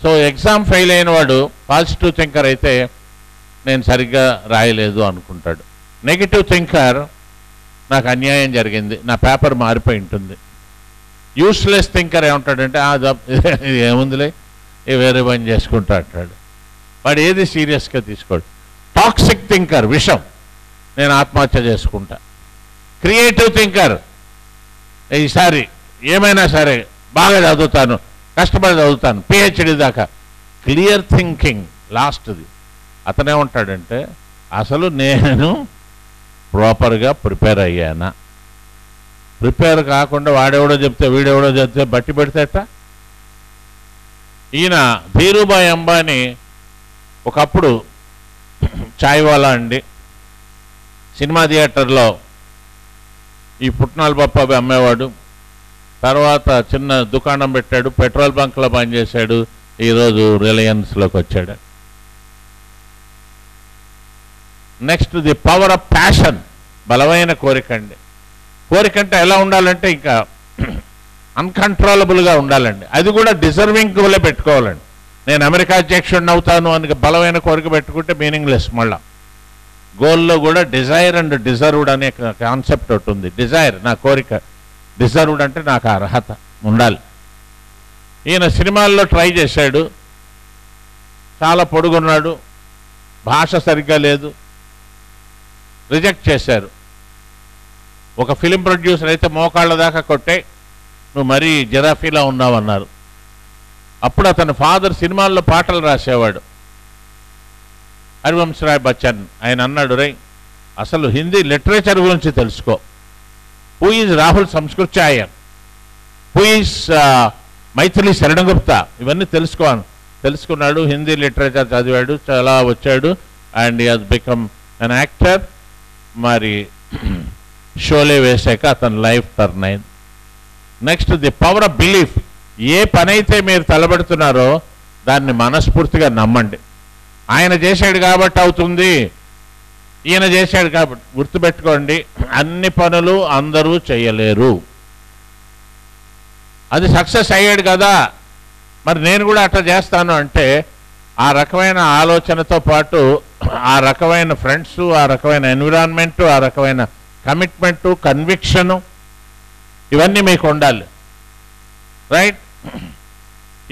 So exam fail అయిన వాడు పాజిటివ్ థింకర్ అయితే నేను సరిగ్గా రాయలేదు అనుకుంటాడు. నెగిటివ్ థింకర్, నాకు అన్యాయం జరిగింది, నా పేపర్ మారిపోయి ఉంటుంది. యూస్లెస్ థింకర్ ఏమంటాడంటే, ఏముందిలే, వేరే పని చేసుకుంటా అంటాడు. వాడు ఏది సీరియస్గా తీసుకోడు. టాక్సిక్ థింకర్, విషం, నేను ఆత్మహత్య చేసుకుంటా. క్రియేటివ్ థింకర్, ఈసారి ఏమైనా సరే బాగా చదువుతాను, కష్టపడి చదువుతాను, పిహెచ్డి దాకా. క్లియర్ థింకింగ్ లాస్ట్ది. అతనే ఉంటాడంటే, అసలు నేను ప్రాపర్గా ప్రిపేర్ అయ్యానా? ప్రిపేర్ కాకుండా వాడెవడో చెప్తే వీడెవడో చెప్తే బట్టి పెడితేట. ఈయన ధీరుభాయ్ అంబానీ ఒకప్పుడు చాయ్వాలా అండి, సినిమా థియేటర్లో ఈ పుట్నాల పప్పు అవి అమ్మేవాడు. తర్వాత చిన్న దుకాణం పెట్టాడు, పెట్రోల్ బంక్లో పనిచేశాడు. ఈరోజు రిలయన్స్లోకి వచ్చాడు. Next, the power of passion, బలమైన కోరిక అండి. కోరిక అంటే ఎలా ఉండాలంటే ఇంకా అన్కంట్రోలబుల్గా ఉండాలండి. అది కూడా డిజర్వింగ్ గోలే పెట్టుకోవాలండి. నేను అమెరికా అధ్యక్షుడిని అవుతాను అని బలమైన కోరిక పెట్టుకుంటే మీనింగ్లెస్. మళ్ళా గోల్లో కూడా డిజైర్ అండ్ డిజర్వ్డ్ అనే కాన్సెప్ట్ ఒకటి ఉంది. డిజైర్ నా కోరిక, డిజర్వ్డ్ అంటే నాకు అర్హత ఉండాలి. ఈయన సినిమాల్లో ట్రై చేశాడు, చాలా పొడుగున్నాడు, భాష సరిగ్గా లేదు, రిజెక్ట్ చేశారు. ఒక ఫిలిం ప్రొడ్యూసర్ అయితే మోకాళ్ళ దాకా కొట్టే నువ్వు మరీ జిరాఫీలా ఉన్నావన్నారు. అప్పుడు అతని ఫాదర్ సినిమాల్లో పాటలు రాసేవాడు, హరివంశరాయ్ బచ్చన్. ఆయన అన్నాడు, రే అసలు హిందీ లిటరేచర్ గురించి తెలుసుకో, who is Rahul Sankrityayan, who is Maithili Sharangupta, ఇవన్నీ తెలుసుకున్నాడు. హిందీ లిటరేచర్ చదివాడు, చాలా వచ్చాడు. And he has become an actor. మరి షోలే వేసాక అతని లైఫ్ టర్న్ అయింది. Next the power of belief. ఏ పనైతే మీరు తలబడుతున్నారో దాన్ని మనస్ఫూర్తిగా నమ్మండి. ఆయన చేశాడు కాబట్టి అవుతుంది, ఈయన చేశాడు కాబట్టి. గుర్తుపెట్టుకోండి, అన్ని పనులు అందరూ చేయలేరు. అది సక్సెస్ అయ్యాడు కదా, మరి నేను కూడా అట్లా చేస్తాను అంటే ఆ రకమైన ఆలోచనతో పాటు ఆ రకమైన ఫ్రెండ్స్, ఆ రకమైన ఎన్విరాన్మెంటు, ఆ రకమైన కమిట్మెంటు, కన్విక్షను, ఇవన్నీ మీకు ఉండాలి. రైట్.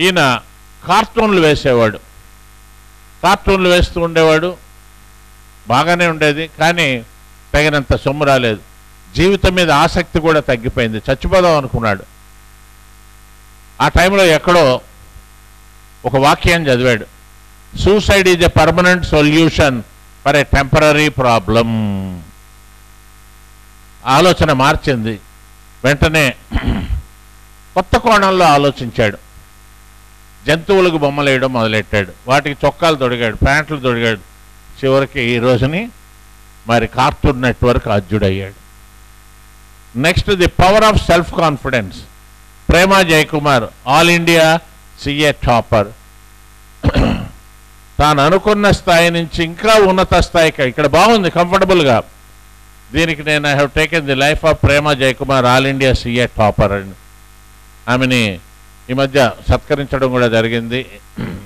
ఈయన కార్టూన్లు వేసేవాడు, కార్టూన్లు వేస్తూ ఉండేవాడు, బాగానే ఉండేది. కానీ తగినంత సొమ్ము రాలేదు. జీవితం మీద ఆసక్తి కూడా తగ్గిపోయింది, చచ్చిపోదాం అనుకున్నాడు. ఆ టైంలో ఎక్కడో ఒక వాక్యాన్ని చదివాడు, suicide is a permanent solution for a temporary problem. ఆలోచన మార్చింది. వెంటనే కొత్త కోణంలో ఆలోచించాడు. జంతువులకు బొమ్మలు వేయడం మొదలెట్టాడు, వాటికి చొక్కాలు తొడిగాడు, ప్యాంట్లు తొడిగాడు. చివరికి ఈ రోజుని మరి కార్టూన్ నెట్వర్క్ అధ్యుడయ్యాడు. Next the power of self confidence. Prema Jayakumar all India CA topper. తాను అనుకున్న స్థాయి నుంచి ఇంకా ఉన్నత స్థాయికి, ఇక్కడ బాగుంది కంఫర్టబుల్గా. దీనికి నేను I have taken the life of Prema Jayakumar all India CA topper అని. ఆమెని ఈ మధ్య సత్కరించడం కూడా జరిగింది.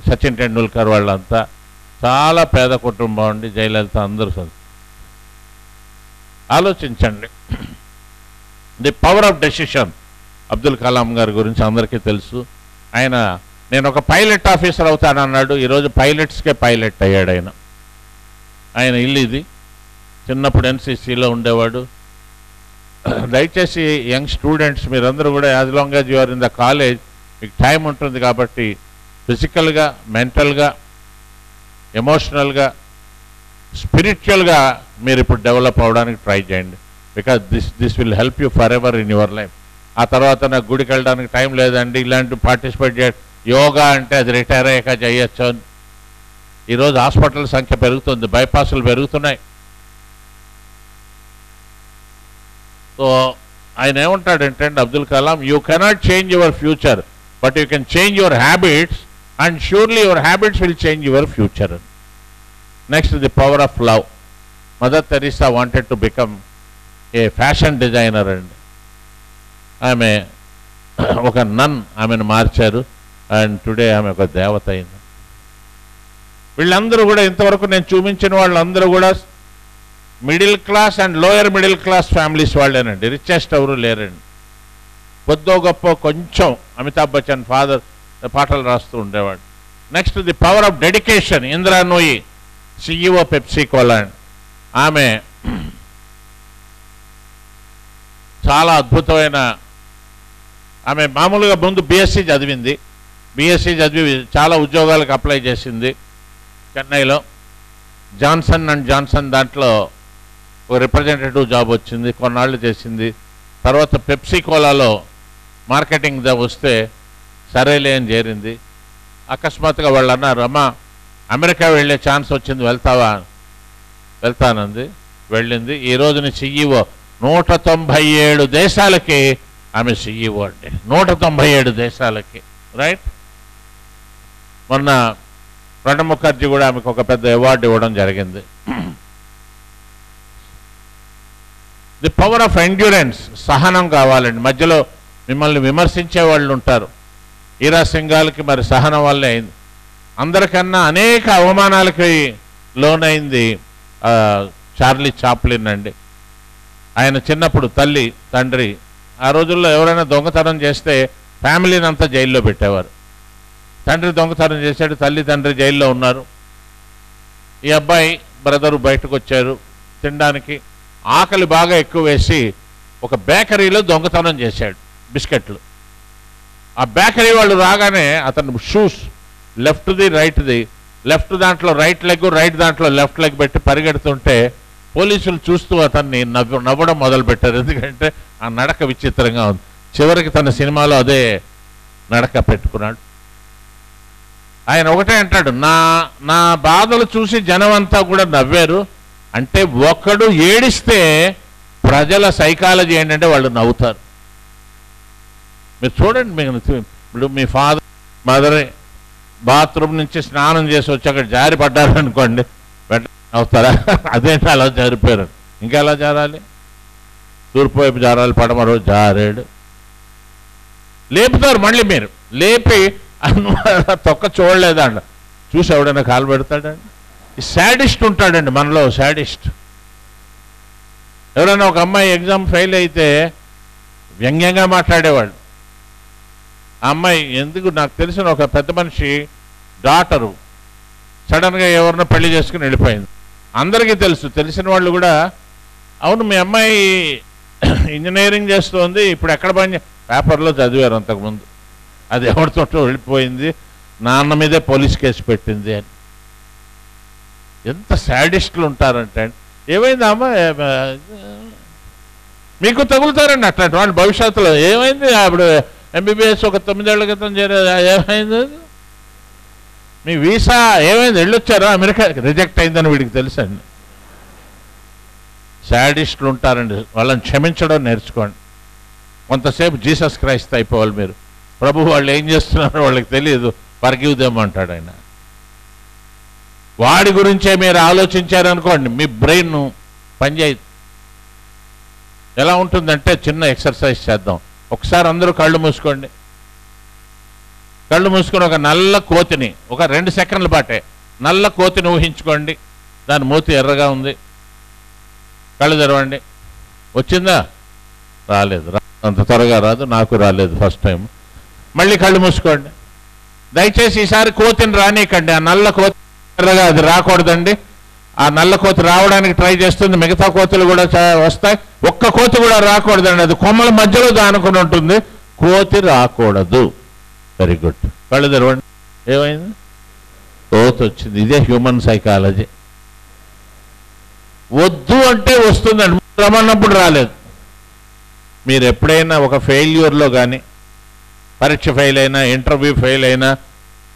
సచిన్ టెండూల్కర్ వాళ్ళంతా, చాలా పేద కుటుంబం అండి, జయలలిత, అందరూ. ఆలోచించండి. The power of decision. Abdul Kalam గారి గురించి అందరికీ తెలుసు. ఆయన నేను ఒక పైలట్ ఆఫీసర్ అవుతానన్నాడు, ఈరోజు పైలట్స్కే పైలట్ అయ్యాడు ఆయన. ఆయన ఇల్లు ఇది. చిన్నప్పుడు ఎన్సీసీలో ఉండేవాడు. దయచేసి యంగ్ స్టూడెంట్స్ మీరందరూ కూడా as long as you are in the college, మీకు టైం ఉంటుంది కాబట్టి ఫిజికల్గా, మెంటల్గా, ఎమోషనల్గా, స్పిరిచువల్గా మీరు ఇప్పుడు డెవలప్ అవ్వడానికి ట్రై చేయండి. Because this will help you for ever in your life. ఆ తర్వాత నాకు గుడికి వెళ్ళడానికి టైం లేదండి, ఇలాంటి పార్టిసిపేట్ చేయ, యోగా అంటే అది రిటైర్ అయ్యాక చేయొచ్చు అని. ఈరోజు హాస్పిటల్ సంఖ్య పెరుగుతుంది, బైపాసులు పెరుగుతున్నాయి. సో ఆయన ఏమంటాడంటే Abdul Kalam, you cannot change your future but you can change your habits and surely your habits will change your future. Next the power of love. Mother Teresa wanted to become a fashion designer అండి. ఆమె ఒక నన్, ఆమెను మార్చారు. And today ఆమె ఒక దేవత అయింది. వీళ్ళందరూ కూడా ఇంతవరకు నేను చూపించిన వాళ్ళందరూ కూడా middle class and lower middle class families వాళ్ళేనండి, రిచెస్ట్ ఎవరు లేరండి. కొద్దో గొప్ప కొంచెం అమితాబ్ బచ్చన్ ఫాదర్ పాటలు రాస్తూ ఉండేవాడు. Next the power of dedication. Indira Nooyi CEO Pepsi Kola. ఆమె చాలా అద్భుతమైన, ఆమె మామూలుగా ముందు బీఎస్సీ చదివింది. బీఎస్సీ చదివి చాలా ఉద్యోగాలకు అప్లై చేసింది. చెన్నైలో జాన్సన్ అండ్ జాన్సన్ దాంట్లో ఒక రిప్రజెంటేటివ్ జాబ్ వచ్చింది, కొన్నాళ్ళు చేసింది. తర్వాత పెప్సీ కోలాలో మార్కెటింగ్ వస్తే సరేలే అని చేరింది. అకస్మాత్తుగా వాళ్ళు అన్నారు, అమ్మా అమెరికా వెళ్ళే ఛాన్స్ వచ్చింది, వెళ్తావా? వెళ్తానంది. వెళ్ళింది. ఈ రోజుని సిఇఓ. 197 దేశాలకి ఆమె సిఇఓ అండి, 197 దేశాలకి. రైట్. మొన్న ప్రణబ్ ముఖర్జీ కూడా ఆమెకు ఒక పెద్ద అవార్డు ఇవ్వడం జరిగింది. The power of endurance. సహనం కావాలండి. మధ్యలో మిమ్మల్ని విమర్శించే వాళ్ళు ఉంటారు. ఈరా సింఘాల్కి మరి సహనం వల్లే అయింది. అందరికన్నా అనేక అవమానాలకి లోనైంది చార్లీ చాప్లిన్ అండి. ఆయన చిన్నప్పుడు తల్లి, తండ్రి, ఆ రోజుల్లో ఎవరైనా దొంగతనం చేస్తే ఫ్యామిలీని అంతా జైల్లో పెట్టేవారు. తండ్రి దొంగతనం చేశాడు, తల్లి తండ్రి జైల్లో ఉన్నారు. ఈ అబ్బాయి బ్రదరు బయటకు వచ్చారు తినడానికి. ఆకలి బాగా ఎక్కువ వేసి ఒక బేకరీలో దొంగతనం చేశాడు బిస్కెట్లు. ఆ బేకరీ వాళ్ళు రాగానే అతను షూస్ లెఫ్ట్ది రైట్ది, లెఫ్ట్ దాంట్లో రైట్ లెగ్, రైట్ దాంట్లో లెఫ్ట్ లెగ్ పెట్టి పరిగెడుతుంటే పోలీసులు చూస్తూ అతన్ని నవ్వడం మొదలుపెట్టారు. ఎందుకంటే ఆ నడక విచిత్రంగా ఉంది. చివరికి తన సినిమాలో అదే నడక పెట్టుకున్నాడు. ఆయన ఒకటే అంటాడు, నా బాధలు చూసి జనం అంతా కూడా నవ్వారు. అంటే ఒకడు ఏడిస్తే ప్రజల సైకాలజీ ఏంటంటే వాళ్ళు నవ్వుతారు. మీరు చూడండి, ఇప్పుడు మీ ఫాదర్ మదర్ బాత్రూమ్ నుంచి స్నానం చేసి వచ్చి అక్కడ జారి పడ్డారనుకోండి, అవుతారా? అదేంటి అలా జారిపోయారు, ఇంకా ఎలా జారాలి? తూర్పు వైపు జారాలి, పడమ రోజు జారాడు. లేపుతారు మళ్ళీ, మీరు లేపి తొక్క చూడలేదండి, చూసి ఎవడైనా కాలు పెడతాడండి? శాడిస్ట్ ఉంటాడండి మనలో, శాడిస్ట్. ఎవరైనా ఒక అమ్మాయి ఎగ్జామ్ ఫెయిల్ అయితే వ్యంగ్యంగా మాట్లాడేవాళ్ళు. ఆ అమ్మాయి ఎందుకు, నాకు తెలిసిన ఒక పెద్ద మనిషి డాటరు సడన్గా ఎవరినో పెళ్లి చేసుకుని వెళ్ళిపోయింది. అందరికీ తెలుసు, తెలిసిన వాళ్ళు కూడా, అవును మీ అమ్మాయి ఇంజనీరింగ్ చేస్తుంది, ఇప్పుడు ఎక్కడ పని, పేపర్లో చదివారు అంతకుముందు, అది ఎవరితో వెళ్ళిపోయింది, నాన్న మీదే పోలీస్ కేసు పెట్టింది అని. ఎంత శాడిస్టులు ఉంటారంటే, ఏమైంది అమ్మ, మీకు తగులుతారండి అట్లాంటి వాళ్ళు భవిష్యత్తులో. ఏమైంది అప్పుడు ఎంబీబీఎస్ ఒక 9 ఏళ్ల క్రితం చేరేది, ఏమైంది మీ వీసా ఏమైంది, వెళ్ళొచ్చారా అమెరికా, రిజెక్ట్ అయిందని వీడికి తెలుసండి. శాడిస్టులు ఉంటారండి, వాళ్ళని క్షమించడం నేర్చుకోండి. కొంతసేపు జీసస్ క్రైస్ట్ అయిపోవాలి మీరు. ప్రభు వాళ్ళు ఏం చేస్తున్నారో వాళ్ళకి తెలియదు, ఫర్గివ్ దెమ్ అంటాడు ఆయన. వాడి గురించే మీరు ఆలోచించారనుకోండి, మీ బ్రెయిన్ పనిచేయదు. ఎలా ఉంటుందంటే, చిన్న ఎక్సర్సైజ్ చేద్దాం. ఒకసారి అందరూ కళ్ళు మూసుకోండి. కళ్ళు మూసుకొని ఒక నల్ల కోతిని, ఒక 2 సెకండ్ల పాటే నల్ల కోతిని ఊహించుకోండి. దాని మూతి ఎర్రగా ఉంది. కళ్ళు తెరవండి. వచ్చిందా? రాలేదు. అంత త్వరగా రాదు, నాకు రాలేదు ఫస్ట్ టైం. మళ్ళీ కళ్ళు మూసుకోండి. దయచేసి ఈసారి కోతిని రానీకండి. ఆ నల్ల కోతి ఎర్రగా అది రాకూడదండి. ఆ నల్ల కోతి రావడానికి ట్రై చేస్తుంది, మిగతా కోతులు కూడా వస్తాయి. ఒక్క కోతి కూడా రాకూడదండి, అది కొమ్మల మధ్యలో దానుకుని ఉంటుంది. కోతి రాకూడదు. Very good. కళ్ళు తెరవండి. ఏమైంది? కోతి వచ్చింది. ఇదే హ్యూమన్ సైకాలజీ. వద్దు అంటే వస్తుందండి, రమ్మన్నప్పుడు రాలేదు. మీరు ఎప్పుడైనా ఒక ఫెయిల్యూర్లో కానీ, పరీక్ష ఫెయిల్ అయినా, ఇంటర్వ్యూ ఫెయిల్ అయినా,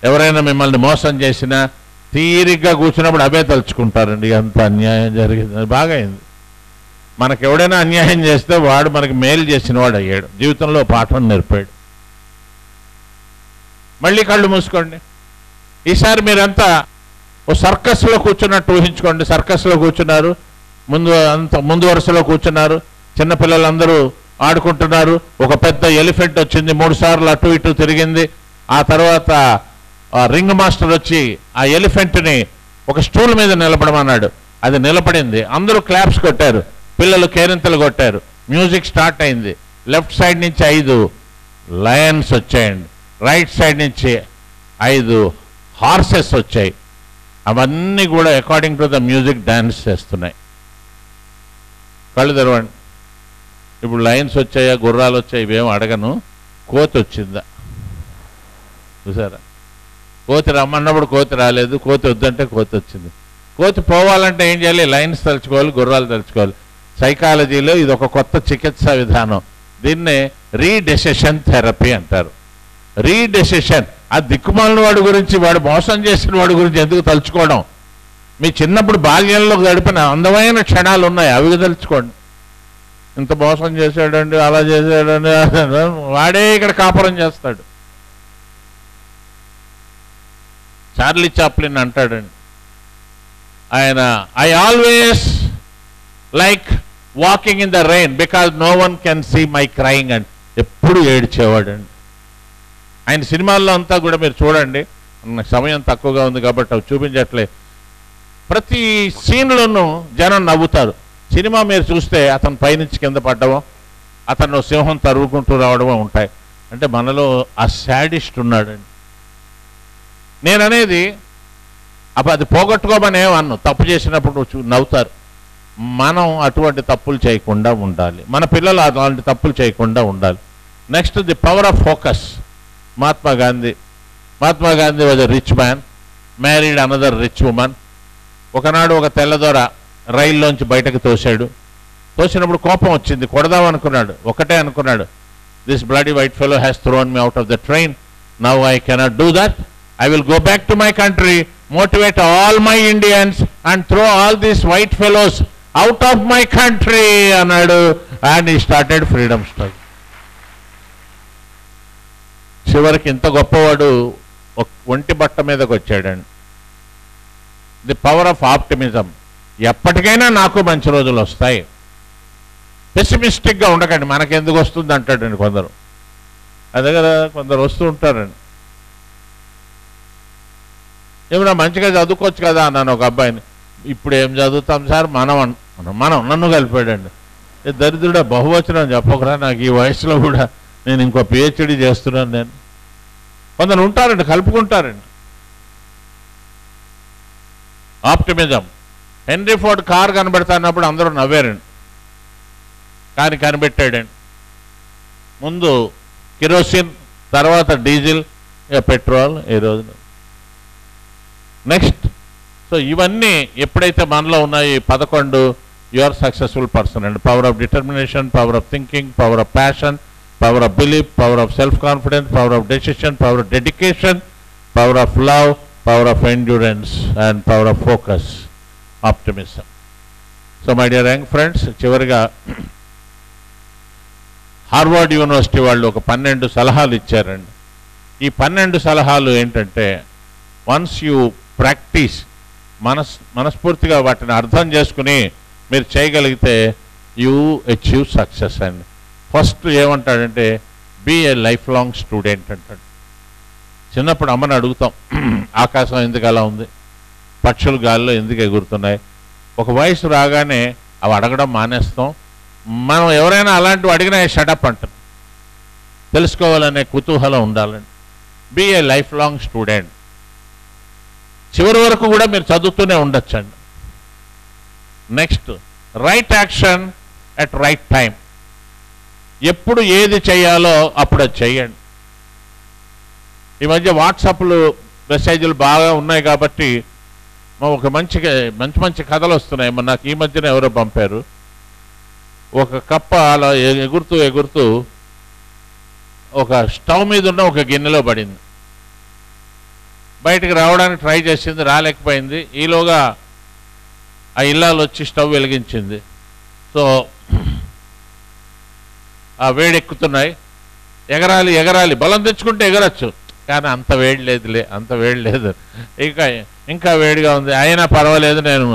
ఎవరైనా మిమ్మల్ని మోసం చేసినా తీరిగ్గా కూర్చున్నప్పుడు అవే తలుచుకుంటారండి, ఎంత అన్యాయం జరిగింది. బాగా అయింది. మనకు ఎవడైనా అన్యాయం చేస్తే వాడు మనకి మేలు చేసిన వాడు అయ్యాడు, జీవితంలో పాఠం నేర్పాడు. మళ్ళీ కళ్ళు మూసుకోండి. ఈసారి మీరంతా ఓ సర్కస్లో కూర్చున్నట్టు ఊహించుకోండి. సర్కస్లో కూర్చున్నారు, ముందు వరుసలో కూర్చున్నారు, చిన్నపిల్లలందరూ ఆడుకుంటున్నారు. ఒక పెద్ద ఎలిఫెంట్ వచ్చింది, 3 సార్లు అటు ఇటు తిరిగింది. ఆ తర్వాత రింగ్ మాస్టర్ వచ్చి ఆ ఎలిఫెంట్ని ఒక స్టూల్ మీద నిలబడమన్నాడు. అది నిలబడింది. అందరూ క్లాప్స్ కొట్టారు, పిల్లలు కేరింతలు కొట్టారు. మ్యూజిక్ స్టార్ట్ అయింది. లెఫ్ట్ సైడ్ నుంచి 5 లయన్స్ వచ్చాయండి, రైట్ సైడ్ నుంచి 5 హార్సెస్ వచ్చాయి. అవన్నీ కూడా according to the music dance చేస్తున్నాయి. కళ్ళు తెరవండి. ఇప్పుడు లయన్స్ వచ్చాయా, గుర్రాలు వచ్చాయి, ఇవేమో అడగను. కోతి వచ్చిందా? చూసారా? కోతి రమ్మన్నప్పుడు కోతి రాలేదు, కోతి వద్దంటే కోతి వచ్చింది. కోతి పోవాలంటే ఏం చేయాలి? లయన్స్ తలుచుకోవాలి, గుర్రాలు తలుచుకోవాలి. సైకాలజీలో ఇది ఒక కొత్త చికిత్సా విధానం. దీన్నే రీడెసిషన్ థెరపీ అంటారు. రీడెసిషన్. ఆ దిక్కుమాలిన వాడి గురించి, వాడు మోసం చేసిన వాడి గురించి ఎందుకు తలుచుకోవడం? మీ చిన్నప్పుడు బాల్యంలో గడిపిన అందమైన క్షణాలు ఉన్నాయి, అవి తలుచుకోండి. ఇంత మోసం చేశాడండి, అలా చేశాడండి, వాడే ఇక్కడ కాపురం చేస్తాడు. చార్లీ చాప్లిన్ అంటాడండి ఆయన, I always like walking in the rain because no one can see my crying అని ఎప్పుడు ఏడ్చేవాడండి. ఆయన సినిమాల్లో అంతా కూడా మీరు చూడండి, సమయం తక్కువగా ఉంది కాబట్టి అవి చూపించట్లే. ప్రతి సీన్లోనూ జనం నవ్వుతారు. సినిమా మీరు చూస్తే అతను పైనుంచి కింద పడ్డమో, అతను సింహం తరుగుకుంటూ రావడమో ఉంటాయి. అంటే మనలో ఆ శాడిస్ట్ ఉన్నాడండి. నేననేది అప్పుడు అది పోగొట్టుకోమని ఏమన్ను, తప్పు చేసినప్పుడు నవ్వుతారు. మనం అటువంటి తప్పులు చేయకుండా ఉండాలి, మన పిల్లలు అలాంటి తప్పులు చేయకుండా ఉండాలి. Next the power of focus. Mahatma Gandhi was a rich man, married another rich woman. ఒకనాడు ఒక తెల్లదొర రైల్లోంచి బయటకు తోసినప్పుడు కోపం వచ్చింది, కొడదాం అనుకున్నాడు. ఒకటే అనుకున్నాడు, this bloody white fellow has throne me out of the train, now I cannot do that, I will go back to my country, motivate all my Indians and throw all these white fellows out of my country అన్నాడు. And ఈ started freedom struggle. చివరికి ఇంత గొప్పవాడు ఒంటి బట్ట మీదకి వచ్చాడండి. The power of optimism. ఎప్పటికైనా నాకు మంచి రోజులు వస్తాయి, పెసిమిస్టిక్గా ఉండకండి, మనకెందుకు వస్తుంది అంటాడండి కొందరు. అదే కదా, కొందరు వస్తూ ఉంటారండి. ఏమన్నా మంచిగా చదువుకోవచ్చు కదా అన్నాను ఒక అబ్బాయిని. ఇప్పుడు ఏం చదువుతాం సార్, మనం నన్ను కలిపాడండి. దరిద్రుడా, బహువచనం చెప్పకరా, నాకు ఈ వయసులో కూడా నేను ఇంకో పిహెచ్డి చేస్తున్నాను. నేను కొందరు ఉంటారండి, కలుపుకుంటారండి. ఆప్టిమిజం. హెన్రీ ఫోర్డ్ కార్ కనబెడతానప్పుడు అందరూ నవ్వారండి, కానీ కనిపెట్టాడండి. ముందు కిరోసిన్, తర్వాత డీజిల్, పెట్రోల్ ఈ రోజు. నెక్స్ట్, సో ఇవన్నీ ఎప్పుడైతే మనలో ఉన్నాయి 11, యు ఆర్ సక్సెస్ఫుల్ పర్సన్ అండి. Power of determination, power of thinking, power of passion, power of belief, power of self confidence, power of decision, power of dedication, power of love, power of endurance and power of focus, optimism. So my dear young friends, చివరిగా Harvard university వాళ్ళు ఒక 12 సలహాలు ఇచ్చారండి. ఈ 12 సలహాలు ఏంటంటే, once you practice, మనస్ఫూర్తిగా వాటిని అర్థం చేసుకుని మీరు చేయగలిగితే యూ అచీవ్ సక్సెస్ అండి. ఫస్ట్ ఏమంటాడంటే, be a lifelong student అంటాడు. చిన్నప్పుడు అమ్మని అడుగుతాం, ఆకాశం ఎందుకు అలా ఉంది, పక్షులు గాల్లో ఎందుకు ఎగురుతున్నాయి. ఒక వయసు రాగానే అవి అడగడం మానేస్తాం. మనం ఎవరైనా అలాంటివి అడిగినా షటప్ అంటారు. తెలుసుకోవాలనే కుతూహలం ఉండాలండి. Be a lifelong student. చివరి వరకు కూడా మీరు చదువుతూనే ఉండొచ్చండి. Next, right action at right time. ఎప్పుడు ఏది చేయాలో అప్పుడు అది చెయ్యండి. ఈ మధ్య వాట్సాప్లు మెసేజ్లు బాగా ఉన్నాయి కాబట్టి ఒక మంచి కథలు వస్తున్నాయి. నాకు ఈ మధ్యన ఎవరో పంపారు, ఒక కప్ప అలా ఎగురుతూ ఒక స్టవ్ మీద ఉన్న ఒక గిన్నెలో పడింది. బయటకు రావడానికి ట్రై చేసింది, రాలేకపోయింది. ఈలోగా ఆ ఇల్లాలు వచ్చి స్టవ్ వెలిగించింది. సో ఆ వేడెక్కుతున్నాయి, ఎగరాలి, బలం తెచ్చుకుంటే ఎగరచ్చు, కానీ అంత వేడి లేదు. ఇంకా వేడిగా ఉంది, అయినా పర్వాలేదు, నేను